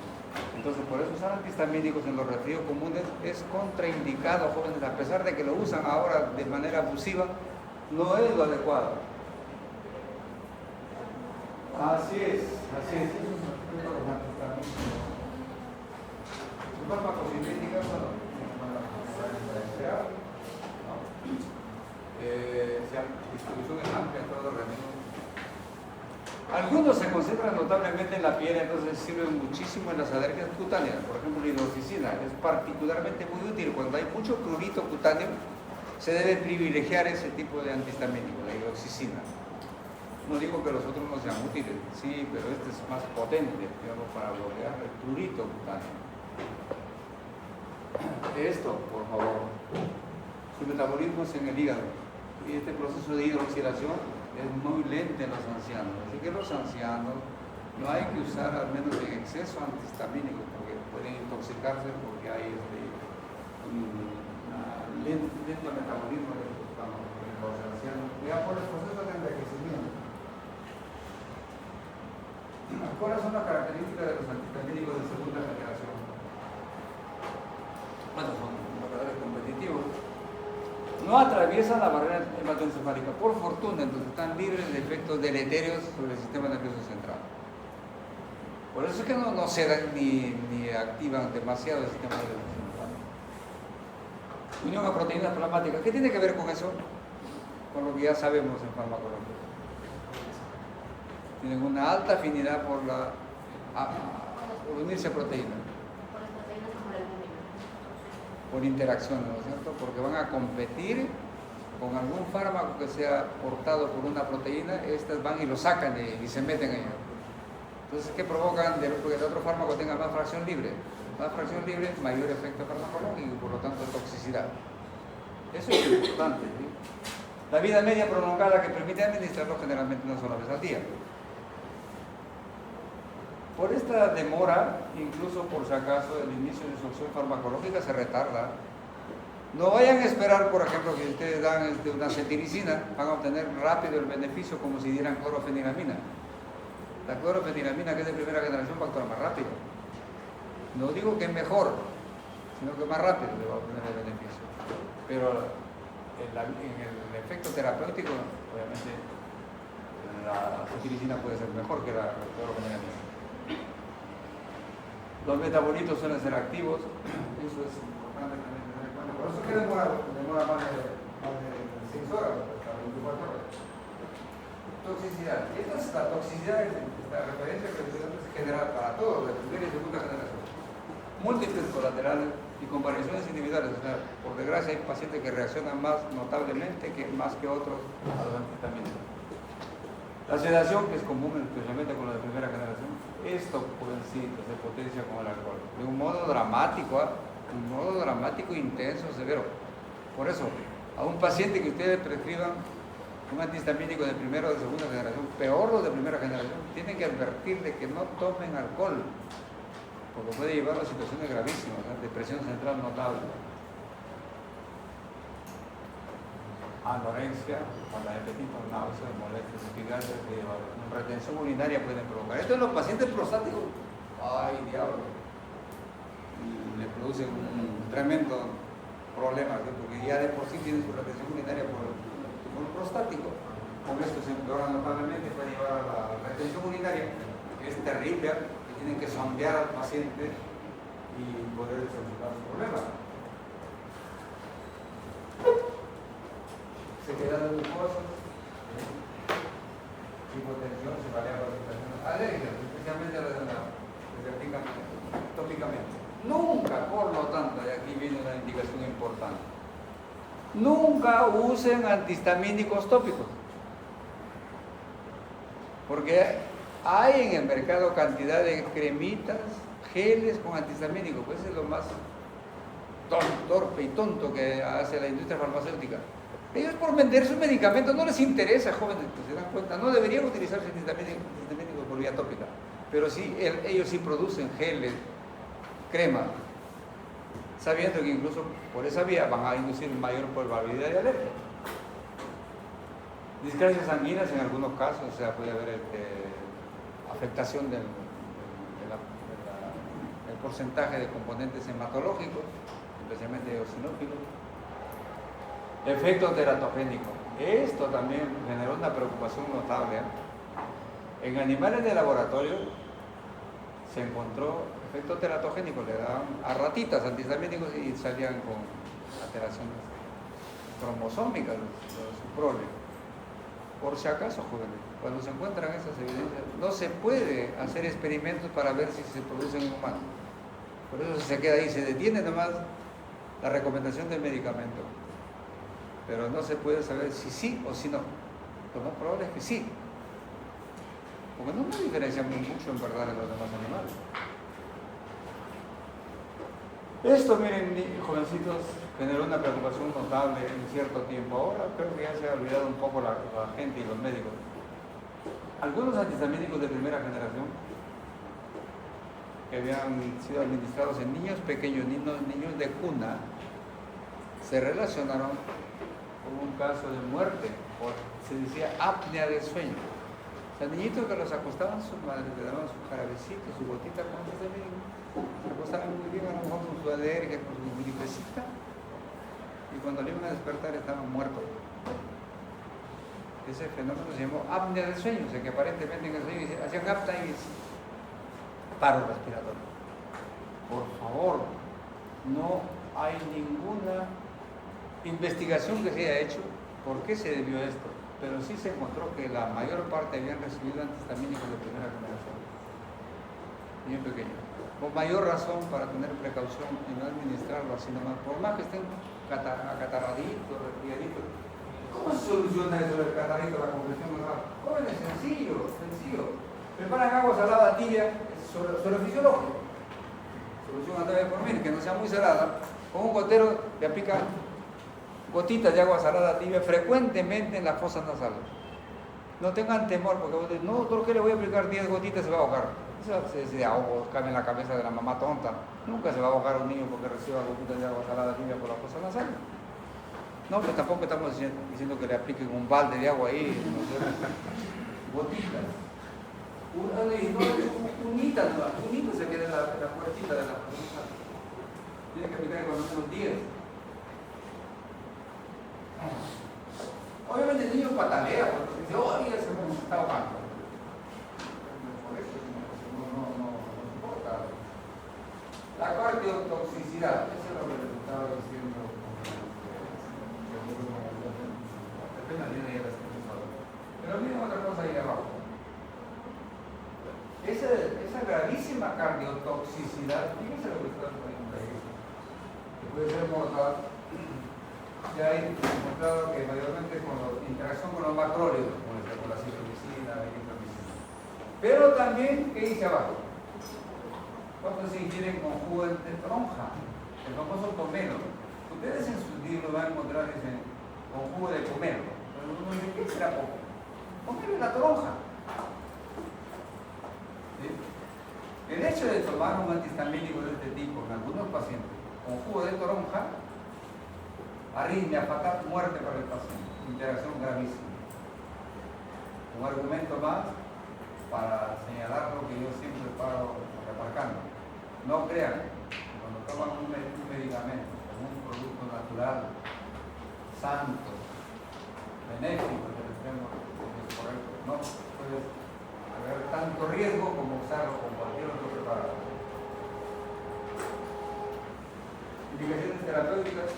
Entonces, por eso usar antihistamínicos en los resfríos comunes es contraindicado, jóvenes, a pesar de que lo usan ahora de manera abusiva, no es lo adecuado. Así es, así es. Su farmacosintética, distribución es amplia en todo el organismo. Algunos se concentran notablemente en la piel, entonces sirven muchísimo en las alergias cutáneas. Por ejemplo, la hidroxicina es particularmente muy útil. Cuando hay mucho prurito cutáneo, se debe privilegiar ese tipo de antihistamínico, la hidroxicina. No digo que los otros no sean útiles, sí, pero este es más potente, digamos, para bloquear el prurito cutáneo. Esto, por favor, su metabolismo es en el hígado y este proceso de hidroxilación es muy lento en los ancianos, así que los ancianos no hay que usar al menos en exceso antihistamínicos porque pueden intoxicarse porque hay un lento metabolismo de los ancianos, ya por el proceso de envejecimiento. ¿Cuáles son las características de los antihistamínicos de segunda generación? Bueno, son bloqueadores competitivos. No atraviesan la barrera hematoencefálica, por fortuna, entonces están libres de efectos deleterios sobre el sistema nervioso central. Por eso es que no sedan ni activan demasiado el sistema nervioso central. Unión a proteínas plasmáticas, ¿qué tiene que ver con eso? Con lo que ya sabemos en farmacología. Tienen una alta afinidad por unirse a proteínas. Por interacción, ¿no es cierto? Porque van a competir con algún fármaco que sea portado por una proteína, estas van y lo sacan y se meten en ello. Entonces, ¿qué provocan? Porque el otro fármaco tenga más fracción libre. Más fracción libre, mayor efecto farmacológico y por lo tanto toxicidad. Eso es importante, ¿sí? La vida media prolongada que permite administrarlo generalmente una sola vez al día. Por esta demora, incluso por si acaso el inicio de su acción farmacológica se retarda. No vayan a esperar, por ejemplo, que ustedes dan una cetiricina, van a obtener rápido el beneficio como si dieran clorofeniramina. La clorofeniramina, que es de primera generación, va a actuar más rápido. No digo que es mejor, sino que más rápido le va a obtener el beneficio. Pero en el efecto terapéutico, obviamente, la cetiricina puede ser mejor que la clorofeniramina. Los metabolitos suelen ser activos, eso es importante también tener en cuenta. Por eso es que demora más de 6 horas, hasta 24 horas. Toxicidad. Esta es la toxicidad, la referencia que se genera para todos, de primera y segunda generación. Múltiples colaterales y con variaciones individuales. O sea, por desgracia hay pacientes que reaccionan más notablemente más que otros a los antihistamínicos. La sedación, que es común especialmente con la de primera generación, esto pues sí se potencia con el alcohol, de un modo dramático, intenso, severo. Por eso, a un paciente que ustedes prescriban un antihistamínico de primera o de segunda generación, peor los de primera generación, tienen que advertir de que no tomen alcohol, porque puede llevar a situaciones gravísimas, depresión central notable. Anorexia, falta de apetito, náuseas, molestias espigaces, retención urinaria pueden provocar. Esto en los pacientes prostáticos, ¡ay, diablo! Y le produce un tremendo problema, ¿sí? Porque ya de por sí tienen su retención urinaria por el prostático. Con esto se empeora notablemente, puede llevar a la retención urinaria, que es terrible, que tienen que sondear al paciente y poder solucionar su problema. Sequedad de glucosa, hipotensión, cefalea por situaciones alérgicas, especialmente las que se aplican tópicamente. Nunca, por lo tanto, y aquí viene una indicación importante, nunca usen antihistamínicos tópicos, porque hay en el mercado cantidad de cremitas, geles con antihistamínicos, pues es lo más torpe y tonto que hace la industria farmacéutica. Ellos por vender sus medicamentos no les interesa, jóvenes, pues se dan cuenta, no deberían utilizarse antihistamínicos por vía tópica, pero sí, ellos sí producen geles, cremas, sabiendo que incluso por esa vía van a inducir mayor probabilidad de alergia. Discrasias sanguíneas en algunos casos, o sea, puede haber afectación del porcentaje de componentes hematológicos, especialmente eosinófilos. Efecto teratogénico. Esto también generó una preocupación notable. En animales de laboratorio se encontró efecto teratogénico, le daban a ratitas antihistamínicos y salían con alteraciones cromosómicas los proles. Por si acaso, jóvenes, cuando se encuentran esas evidencias, no se puede hacer experimentos para ver si se producen en humanos. Por eso se queda ahí, se detiene nomás la recomendación del medicamento. Pero no se puede saber si sí o si no. Lo más probable es que sí. Porque no nos diferenciamos mucho en verdad de los demás animales. Esto, miren, jovencitos, generó una preocupación notable en cierto tiempo. Ahora creo que ya se ha olvidado un poco la gente y los médicos. Algunos antihistamínicos de primera generación que habían sido administrados en niños pequeños, niños de cuna, se relacionaron con un caso de muerte, se decía apnea del sueño. O sea, niñitos que los acostaban sus madres, le daban su jarabecito, su gotita con antihistamínico, se acostaban muy bien, a lo mejor con su alergia, con su gripecita, y cuando le iban a despertar estaban muertos. Ese fenómeno se llamó apnea del sueño, o sea que aparentemente en el sueño hacían apnea y paro respiratorio. Por favor, no hay ninguna investigación que se haya hecho por qué se debió a esto, pero sí se encontró que la mayor parte habían recibido antihistamínicos de primera generación, bien pequeños. Con mayor razón para tener precaución y no administrarlo así nomás, por más que estén acatarraditos, resfriaditos. ¿Cómo se soluciona eso del catarrito, la compresión nasal? Jóvenes, sencillo. Preparan agua salada tibia, sobre fisiológico. Solución a través de por mí, que no sea muy salada. Con un gotero le aplican gotitas de agua salada tibia frecuentemente en las fosas nasales. No tengan temor, porque vos decís, no, doctor, ¿qué le voy a aplicar 10 gotitas? Se va a ahogar. Eso se ahoga, cabe en la cabeza de la mamá tonta. Nunca se va a ahogar un niño porque reciba gotitas de agua salada tibia por las fosas nasales. No, pero tampoco estamos diciendo que le apliquen un balde de agua ahí, no sé, gotitas. Unita se queda en la puertita de la fosas. Tiene que aplicar con unos 10. Obviamente el niño patalea, porque dice, oh, ya se me está ahogando. Por eso no importa. La cardiotoxicidad, eso es lo que les estaba diciendo. Pero miren otra cosa ahí abajo. Esa gravísima cardiotoxicidad, fíjense lo que está poniendo ahí, que puede ser mortal. Ya hay demostrado que mayormente con la interacción con los macrólidos, con la citromicina, la eritromicina. Pero también, ¿qué dice abajo? ¿Cuántos se ingieren con jugo de toronja? El famoso pomelo. Ustedes en sus libros van a encontrar, dicen, con jugo de pomelo. Pero uno dice, ¿qué será poco? Pomelo es la toronja. ¿Sí? El hecho de tomar un antihistamínico de este tipo en algunos pacientes con jugo de toronja, arritmia fatal, muerte para el paciente, interacción gravísima. Un argumento más para señalar lo que yo siempre paro remarcando. No crean que cuando toman un medicamento como un producto natural, santo, benéfico, que les tengo, es correcto, no puede haber tanto riesgo como usarlo con cualquier otro preparado. Indicaciones terapéuticas.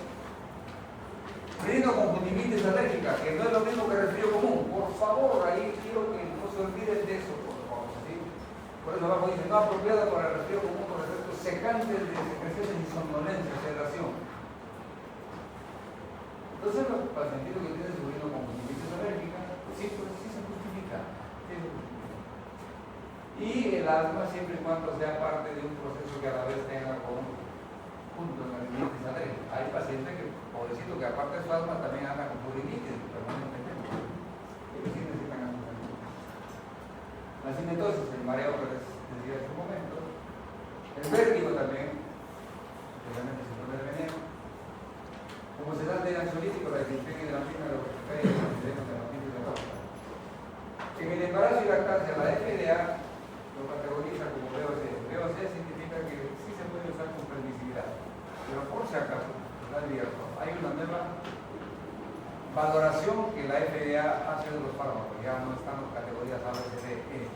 Rinoconjuntivitis alérgica, que no es lo mismo que resfrío común. Por favor, ahí quiero que no se olviden de eso, por favor. ¿Sí? Por eso abajo dice, no apropiado para el resfrío común por efectos secantes de secreciones y somnolencia, sedación. Entonces, los pacientes que tienen su rinoconjuntivitis alérgica, sí, pues sí se justifica. Y el asma siempre y cuando sea parte de un proceso que a la vez tenga junto con la rinitis alérgica. Hay pacientes que, pobrecito, que aparte de su asma también anda con rinitis, permanentemente. Ellos sí necesitan antihistamínicos. La cinetosis, el mareo que les decía en su momento, el vértigo también, especialmente si no es veneno, como se da de ansiolítico, la desinfección de la pina, los efectos de la pina de la boca. En el embarazo y lactancia, la FDA lo categoriza como VOC. VOC significa que sí se puede usar con permisividad, pero por si acaso, está abierto. Hay una nueva valoración que la FDA hace de los fármacos. Ya no están las categorías A, B, C, D, E.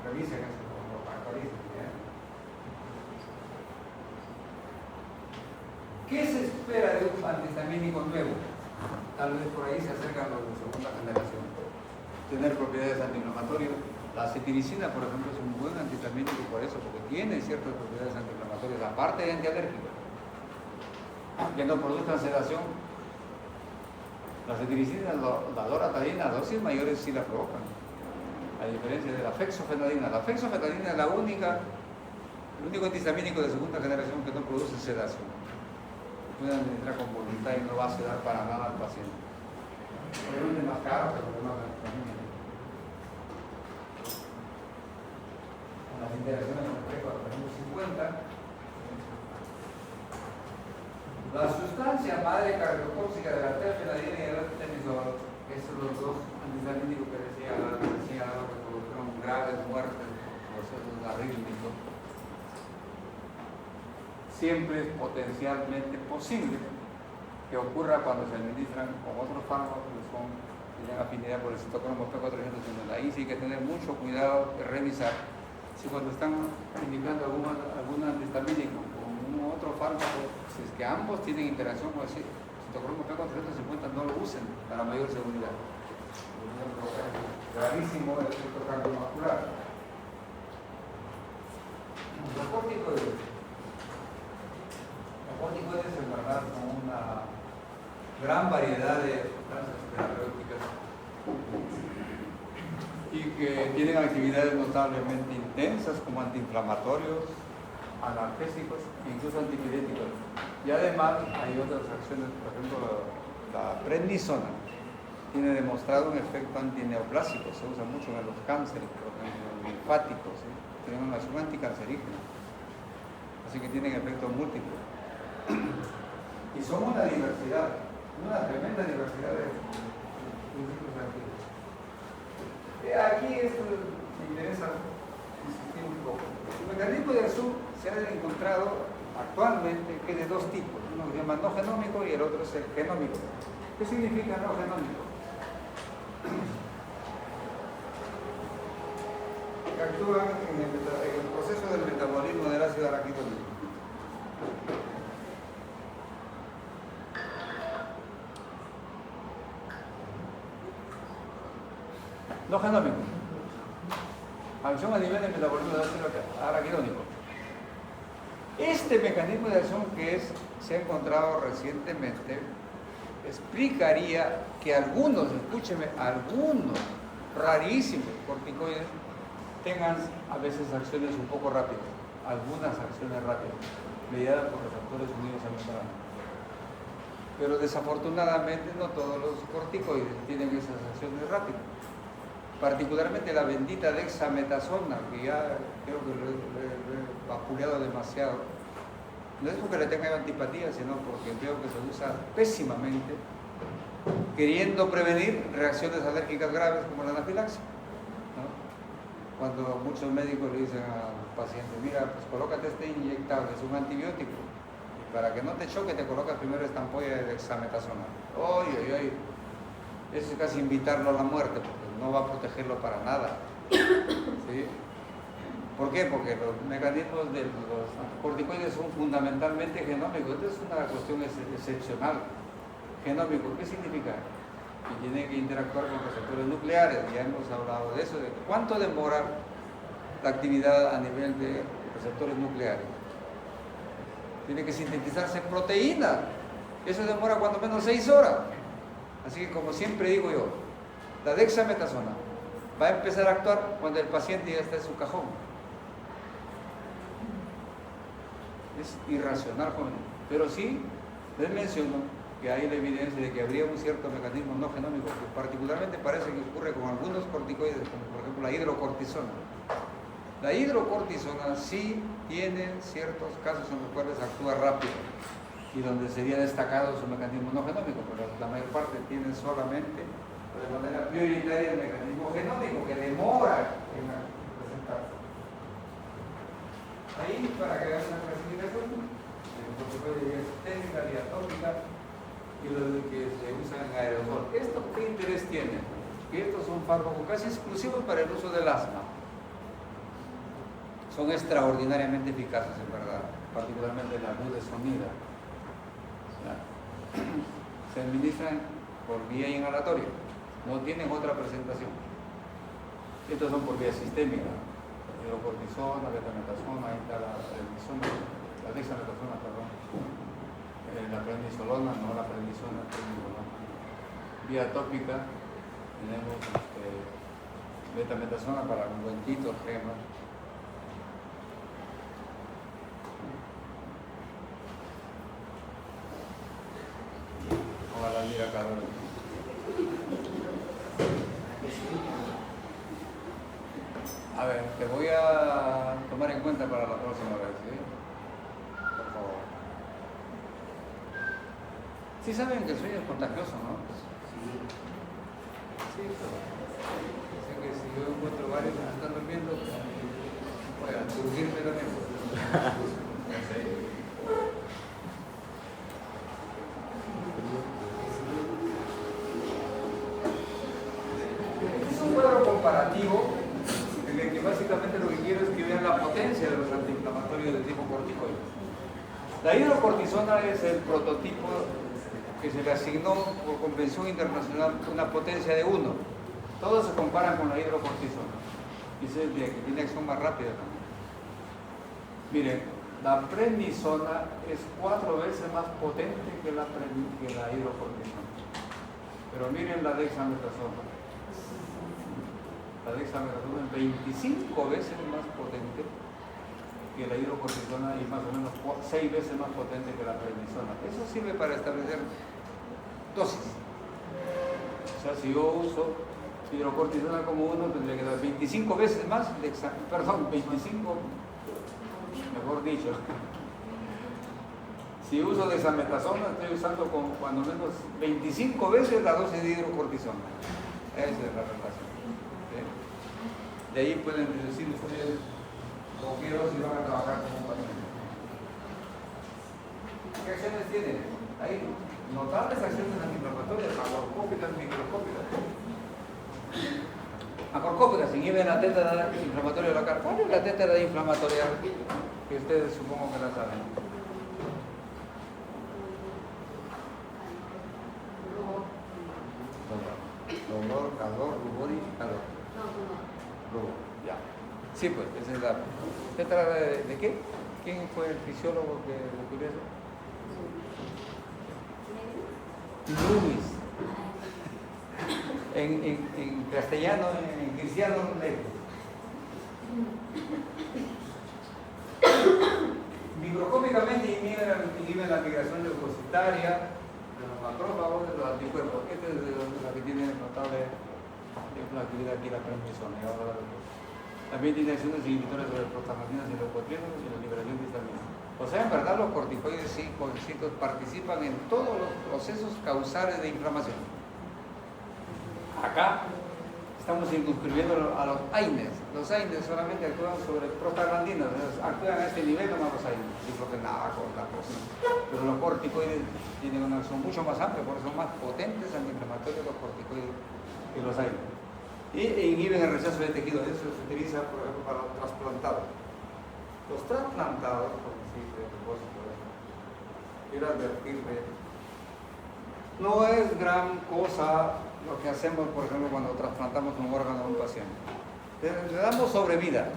Revisen eso, lo actualicen. ¿Qué se espera de un antihistamínico nuevo? Tal vez por ahí se acercan los de segunda generación. Tener propiedades antiinflamatorias. La cetiricina, por ejemplo, es un buen antihistamínico por eso, porque tiene ciertas propiedades antiinflamatorias, aparte de antialérgicas, que no produzcan sedación. La cetiricina, la loratadina, a dosis mayores sí la provocan, a diferencia de la fexofenadina. La fexofenadina es el único antihistamínico de segunda generación que no produce sedación. Puede administrar con voluntad y no va a sedar para nada al paciente. Obviamente más caro, pero más también. Las interacciones con respecto a 50. La sustancia madre cardiotóxica de la terfenadina y el artemisol, que son los dos antihistamínicos que decía que provocaron graves muertes por procesos arrítmicos, siempre es potencialmente posible que ocurra cuando se administran con otros fármacos que tienen afinidad por el citocromo P450. Ahí sí hay que tener mucho cuidado de revisar si cuando están indicando algún antihistamínico con un otro fármaco, si es que ambos tienen interacción con el citocromo P450, no lo usen para mayor seguridad. Gravísimo el efecto cardiovascular. Los corticoides en verdad son una gran variedad de sustancias terapéuticas y que tienen actividades notablemente intensas como antiinflamatorios, analgésicos e incluso antipiréticos. Y además hay otras acciones, por ejemplo la prednisona tiene demostrado un efecto antineoplásico, se usa mucho en los cánceres, por ejemplo, linfáticos, ¿sí? Tiene una acción anticancerígena, así que tienen efectos múltiples. Y son una tremenda diversidad de principios activos. Aquí esto me interesa insistir un poco. El mecanismo de acción se ha encontrado actualmente que es de dos tipos, uno que se llama no genómico y el otro es el genómico. ¿Qué significa no genómico? Que actúan en el proceso del metabolismo del ácido araquidónico. No genómico. Acción a nivel del metabolismo del ácido araquidónico. Este mecanismo de acción que se ha encontrado recientemente explicaría que algunos, escúcheme, algunos rarísimos corticoides tengan a veces acciones un poco rápidas, algunas acciones rápidas, mediadas por receptores unidos al membrana. Pero desafortunadamente no todos los corticoides tienen esas acciones rápidas. Particularmente la bendita dexametasona, que ya creo que lo he vapuleado demasiado. No es porque le tenga antipatía, sino porque veo que se usa pésimamente, queriendo prevenir reacciones alérgicas graves como la anafilaxia, ¿no? Cuando muchos médicos le dicen al paciente, mira, pues colócate este inyectable, es un antibiótico, y para que no te choque te colocas primero esta ampolla de dexametasona. Eso es casi invitarlo a la muerte, porque no va a protegerlo para nada, ¿sí? ¿Por qué? Porque los mecanismos de los corticoides son fundamentalmente genómicos. Esto es una cuestión excepcional. Genómico, ¿qué significa? Que tiene que interactuar con receptores nucleares. Ya hemos hablado de eso, de cuánto demora la actividad a nivel de receptores nucleares. Tiene que sintetizarse proteína. Eso demora cuando menos 6 horas. Así que, como siempre digo yo, la dexametasona va a empezar a actuar cuando el paciente ya está en su cajón. Es irracional, joven. Pero sí, les menciono que hay la evidencia de que habría un cierto mecanismo no genómico que particularmente parece que ocurre con algunos corticoides, como por ejemplo la hidrocortisona. La hidrocortisona sí tiene ciertos casos en los cuales actúa rápido y donde sería destacado su mecanismo no genómico, pero la mayor parte tiene solamente, de manera prioritaria, el mecanismo genómico que demora en presentarse. Ahí, para que vean una clasificación, el corticoide es técnica, diatópica, y los que se usan en aerosol. ¿Esto qué interés tiene? Que estos son fármacos casi exclusivos para el uso del asma. Son extraordinariamente eficaces, en verdad, particularmente la budesonida. Se administran por vía inhalatoria, no tienen otra presentación. Estos son por vía sistémica, hidrocortisona, betametasona, ahí está la dexametasona, perdón, la prednisolona, no la prednisona, vía tópica tenemos betametasona para ungüentitos, cremas. O a la miracadora. A ver, te voy a tomar en cuenta para la próxima vez, ¿sí? Por favor. Sí saben que el sueño es contagioso, ¿no? Sí, pero así que si yo encuentro varios que me están durmiendo, voy a surgirme también. Es un cuadro comparativo en el que básicamente lo que quiero es que vean la potencia de los antiinflamatorios de tipo corticoide. La hidrocortisona es el prototipo que se le asignó por convención internacional una potencia de 1. Todos se comparan con la hidrocortisona. Dice que tiene acción más rápida también. Miren, la prednisona es 4 veces más potente que la hidrocortisona. Pero miren la dexametasona. La dexametasona es 25 veces más potente que la hidrocortisona y más o menos 6 veces más potente que la prednisona. Eso sirve para establecer dosis. O sea, si yo uso hidrocortisona como 1, tendría que dar 25 veces más, 25, mejor dicho. Si uso dexametasona, estoy usando cuando menos 25 veces la dosis de hidrocortisona. Esa es la relación. ¿Sí? De ahí pueden deducir ustedes con qué dosis van a trabajar con un paciente. ¿Qué acciones tienen? Hay notables acciones antiinflamatorias, macroscópicas, microscópicas. Macroscópicas inhiben la tétara inflamatoria local. ¿Cuál es la tétara inflamatoria? Que ustedes supongo que la saben. Dolor, calor, rubor y calor. Rubor, ya. Sí, pues, esa es la tétara de qué? ¿Quién fue el fisiólogo que descubrió eso? Lewis. En castellano, en cristiano, microscópicamente inhiben la migración leucocitaria de los macrófagos, de los anticuerpos. Esta es la que tiene notable la actividad aquí, la prednisona. También tiene acciones inhibitoras sobre prostaglandinas y leucotrienos y la liberación de histamina. O sea, en verdad los corticoides participan en todos los procesos causales de inflamación. Acá estamos circunscribiendo a los AINES. Los AINES solamente actúan sobre prostaglandinas, actúan a este nivel nomás los AINES, diclofenaco, la cosa. Pero los corticoides tienen una acción mucho más amplia, por eso son más potentes antiinflamatorios los corticoides que los AINES. Y inhiben el rechazo de tejido. Eso se utiliza, por ejemplo, para los trasplantados. Los trasplantados, por decir de propósito, quiero advertirle, no es gran cosa lo que hacemos, por ejemplo, cuando trasplantamos un órgano a un paciente. Le damos sobrevida.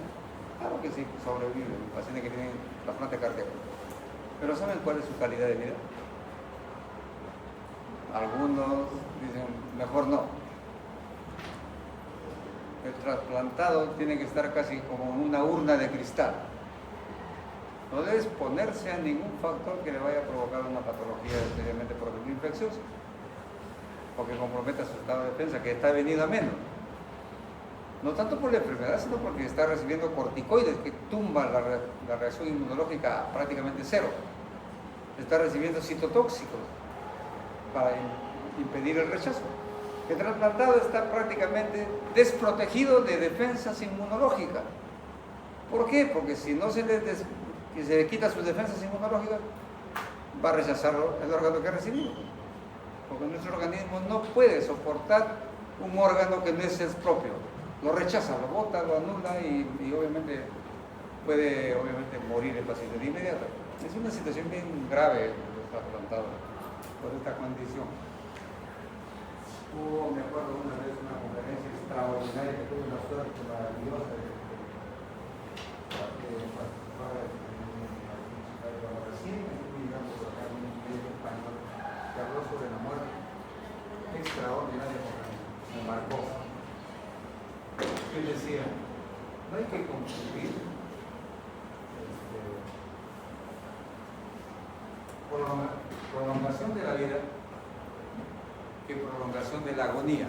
Claro que sí, sobrevive un paciente que tiene trasplante cardíaco. Pero ¿saben cuál es su calidad de vida? Algunos dicen, mejor no. El trasplantado tiene que estar casi como en una urna de cristal. No debe exponerse a ningún factor que le vaya a provocar una patología seriamente infecciosa, porque comprometa su estado de defensa, que está venido a menos. No tanto por la enfermedad, sino porque está recibiendo corticoides que tumban la reacción inmunológica a prácticamente cero. Está recibiendo citotóxicos para impedir el rechazo. El trasplantado está prácticamente desprotegido de defensas inmunológicas. ¿Por qué? Porque si no se le quita sus defensas inmunológicas, va a rechazar el órgano que ha recibido. porque nuestro organismo no puede soportar un órgano que no es propio. Lo rechaza, lo bota, lo anula y obviamente puede morir el paciente de inmediato. Es una situación bien grave los trasplantados por esta condición. Me acuerdo una vez una conferencia extraordinaria que tuve una suerte maravillosa de participar recién digamos acá en un medio español que habló sobre la muerte extraordinaria porque me marcó. Él decía, no hay que confundir prolongación de la vida que prolongación de la agonía.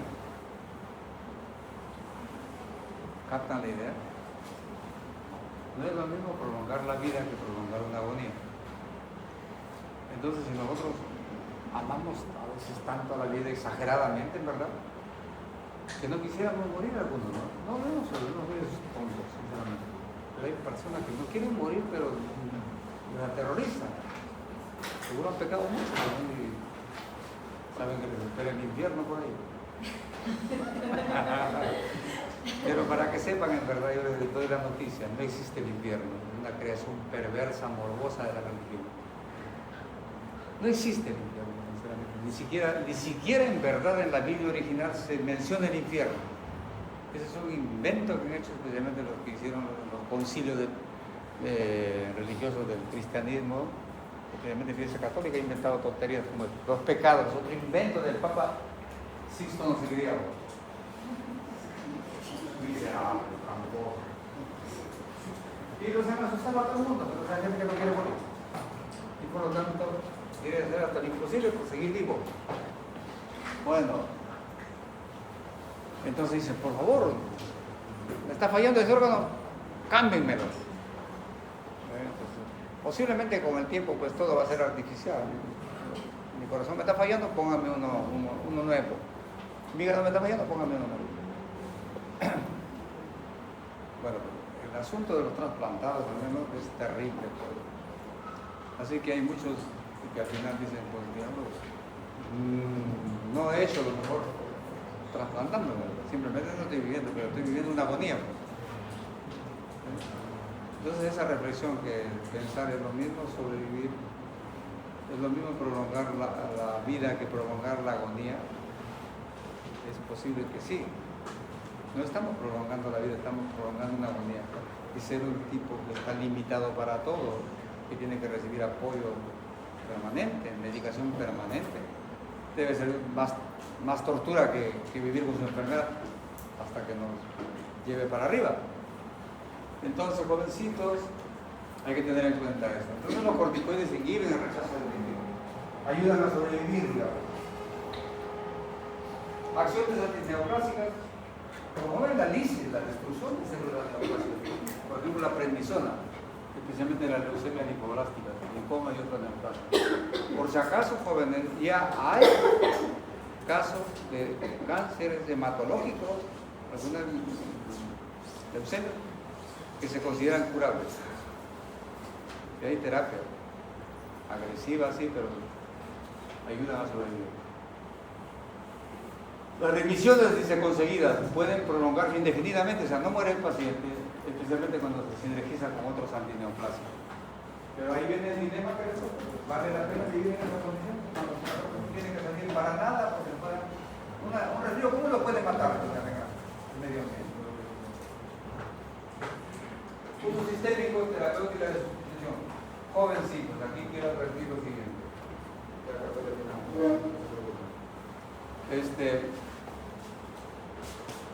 ¿Captan la idea? No es lo mismo prolongar la vida que prolongar una agonía. Entonces, si nosotros amamos a veces tanto a la vida exageradamente, ¿verdad? Que no quisiéramos morir algunos, ¿no? No vemos a los medios tontos, sinceramente. Pero hay personas que no quieren morir, pero les aterrorizan. Seguro han pecado mucho, ¿no? Y saben que les espera el infierno por ahí. Pero para que sepan, en verdad, yo les doy la noticia, no existe el infierno, es una creación perversa, morbosa de la religión. No existe el infierno, sinceramente. Ni siquiera en verdad en la Biblia original se menciona el infierno. Ese es un invento que han hecho especialmente los que hicieron los concilios religiosos del cristianismo. Especialmente la Iglesia Católica ha inventado tonterías como los pecados, otro invento del Papa Sixto no sé qué diablo. Miserable, tramposo. Y los han asustado a todo el mundo, pero hay gente que no quiere morir. Y por lo tanto, quiere hacer hasta lo imposible por seguir vivo. Bueno, entonces dice, por favor, me está fallando ese órgano, cámbienmelo. Posiblemente con el tiempo pues todo va a ser artificial. Mi corazón me está fallando, póngame uno nuevo. Mi hígado me está fallando, póngame uno nuevo. Bueno, el asunto de los trasplantados al menos es terrible. Pues. Así que hay muchos que al final dicen, pues digamos, no he hecho lo mejor trasplantándome, simplemente no estoy viviendo, pero estoy viviendo una agonía. Pues. Entonces esa reflexión que pensar es lo mismo sobrevivir, es lo mismo prolongar la vida que prolongar la agonía, es posible que sí. No estamos prolongando la vida, estamos prolongando una agonía. Y ser un tipo que está limitado para todo, que tiene que recibir apoyo permanente, medicación permanente, debe ser más tortura que vivir con su enfermedad hasta que nos lleve para arriba. Entonces, jovencitos, hay que tener en cuenta eso. Entonces los corticoides inhiben el rechazo del individuo, ayudan a sobrevivir, digamos. Acciones antineoplásicas promueven la lisis, la destrucción de células neoplásicas, por ejemplo la prednisona, especialmente la leucemia linfoblástica, linfoma y otras neoplasias. Por si acaso, jóvenes, ya hay casos de cánceres hematológicos, algunas leucemias, que se consideran curables. Y hay terapia agresiva, sí, pero ayudan a sobrevivir. Las remisiones, dice, conseguidas pueden prolongarse indefinidamente, o sea, no muere el paciente, especialmente cuando se sinergiza con otros antineoplásicos. Pero ahí viene el dilema que vale la pena vivir en esa condición. No tiene que salir para nada, porque un resfrío, ¿cómo lo puede matar? El medio ambiente. Uso sistémico, terapéutica de sustitución. Jovencitos, aquí quiero advertir lo siguiente.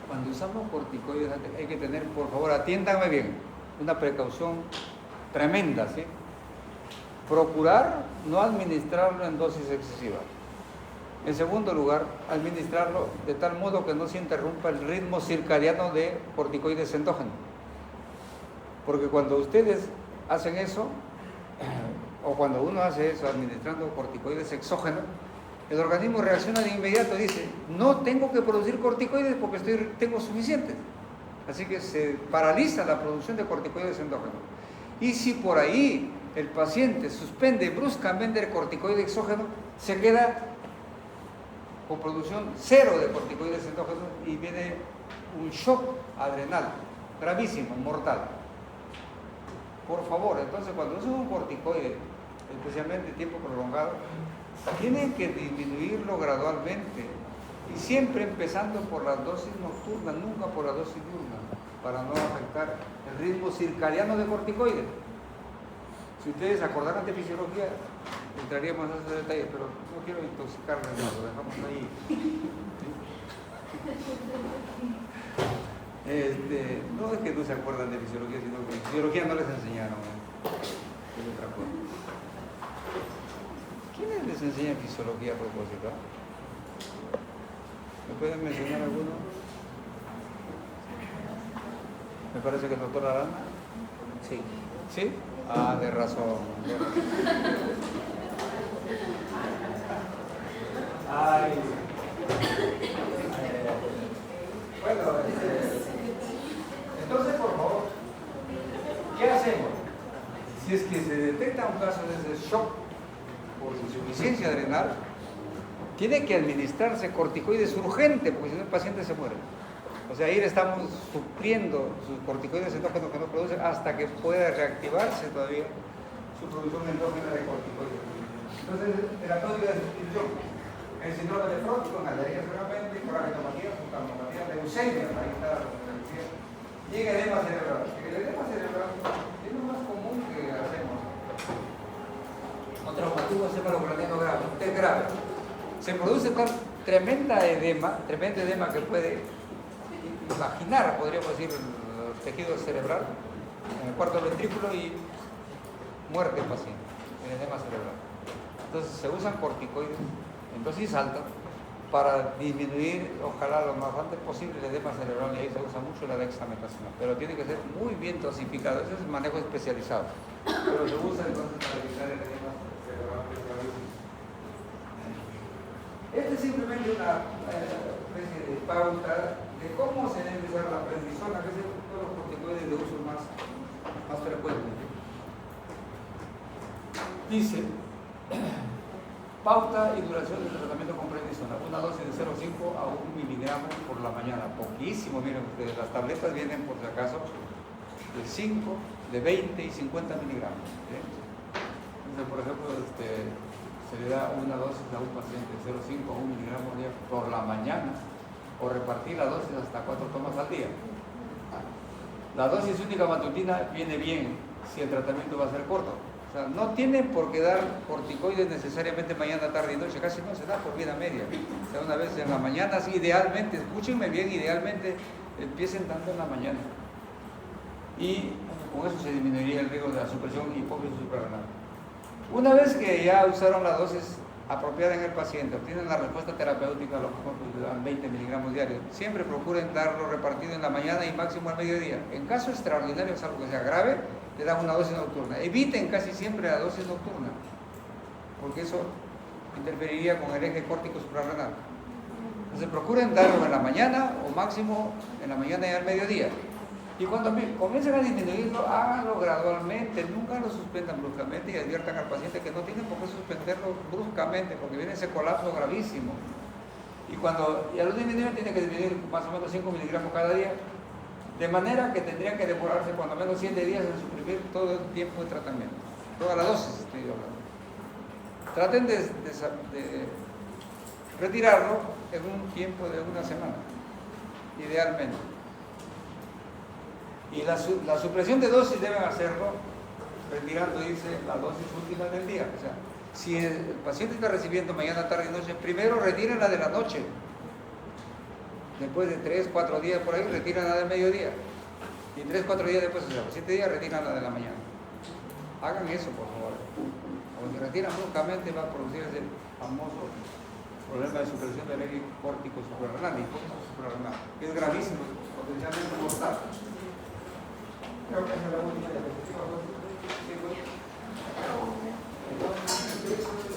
Cuando usamos corticoides hay que tener, por favor, atiéndanme bien, una precaución tremenda, ¿sí? Procurar no administrarlo en dosis excesivas. En segundo lugar, administrarlo de tal modo que no se interrumpa el ritmo circadiano de corticoides endógenos. Porque cuando ustedes hacen eso, o cuando uno hace eso administrando corticoides exógenos, el organismo reacciona de inmediato, dice, no tengo que producir corticoides porque tengo suficientes. Así que se paraliza la producción de corticoides endógenos. Y si por ahí el paciente suspende bruscamente el corticoide exógeno, se queda con producción cero de corticoides endógenos y viene un shock adrenal gravísimo, mortal. Por favor, entonces cuando usan un corticoide, especialmente en tiempo prolongado, tienen que disminuirlo gradualmente y siempre empezando por las dosis nocturnas, nunca por la dosis diurna, para no afectar el ritmo circadiano de corticoides. Si ustedes acordaran de fisiología, entraríamos en esos detalles, pero no quiero intoxicarles, no, lo dejamos ahí. No es que no se acuerdan de fisiología, sino que fisiología no les enseñaron. Es otra cosa. ¿Quiénes les enseñan fisiología a propósito? ¿Me pueden mencionar alguno? Me parece que el doctor Arana. Sí. ¿Sí? Ah, de razón. Ay. Bueno, entonces, por favor, ¿qué hacemos? Si es que se detecta un caso de ese shock por insuficiencia adrenal, tiene que administrarse corticoides urgente, porque si no el paciente se muere. O sea, ahí le estamos supliendo sus corticoides endógenos que no producen hasta que pueda reactivarse todavía su producción endógena de corticoides. Entonces, terapéutica de sustitución. El síndrome nefrótico, en galería seguramente, coragenopatía, oftalmopatía, leucemia, ahí está la referencia. Y en edema cerebral. El edema cerebral es lo más común que hacemos. O traumatismo encefalocraniano grave, es grave. Se produce tal tremenda edema que puede imaginar, podríamos decir, el tejido cerebral en el cuarto ventrículo y muerte del paciente, en edema cerebral. Entonces se usan corticoides en dosis alta para disminuir, ojalá lo más antes posible, el edema cerebral, y ahí se usa mucho la dexametasona, pero tiene que ser muy bien dosificado, ese es el manejo especializado, pero se usa entonces para evitar el edema cerebral. Esta es simplemente una especie de pauta de cómo se debe usar la prednisona, que es uno de los corticoides de uso más frecuente. Dice, pauta y duración del tratamiento con prednisona, una dosis de 0,5 a 1 miligramo por la mañana, poquísimo, miren ustedes, las tabletas vienen por si acaso de 5, de 20 y 50 miligramos. Entonces, por ejemplo, se le da una dosis a un paciente, 0,5 a 1 miligramo al día por la mañana, o repartir la dosis hasta 4 tomas al día. La dosis única matutina viene bien si el tratamiento va a ser corto. O sea, no tienen por qué dar corticoides necesariamente mañana, tarde y noche, casi no se da por vida media. O sea, una vez en la mañana, sí, idealmente, escúchenme bien, idealmente empiecen dando en la mañana. Y con eso se disminuiría el riesgo de la supresión hipófisis suprarrenal. Una vez que ya usaron la dosis apropiada en el paciente, obtienen la respuesta terapéutica, a lo mejor le dan 20 miligramos diarios. Siempre procuren darlo repartido en la mañana y máximo al mediodía. En caso extraordinario, algo que sea grave, le dan una dosis nocturna. Eviten casi siempre la dosis nocturna, porque eso interferiría con el eje córtico suprarrenal. Entonces procuren darlo en la mañana o máximo en la mañana y al mediodía. Y cuando comiencen a disminuirlo, háganlo gradualmente, nunca lo suspendan bruscamente y adviertan al paciente que no tienen por qué suspenderlo bruscamente, porque viene ese colapso gravísimo. Y cuando ya lo disminuyen, tiene que disminuir más o menos 5 miligramos cada día, de manera que tendrían que demorarse cuando menos 7 días en suprimir todo el tiempo de tratamiento, toda la dosis estoy hablando. Traten de retirarlo en un tiempo de una semana, idealmente. Y la supresión de dosis deben hacerlo retirando, dice, la dosis última del día. O sea, si el paciente está recibiendo mañana, tarde y noche, primero retiren la de la noche. Después de 3, 4 días por ahí, retiran la del mediodía. Y 3, 4 días después, o sea, 7 días, retiran la de la mañana. Hagan eso, por favor. Porque si retiran bruscamente, va a producir ese famoso problema de supresión del eje córtico suprarrenal, hipófisis suprarrenal, que es gravísimo, potencialmente mortal. Creo que esa es la última diapositiva.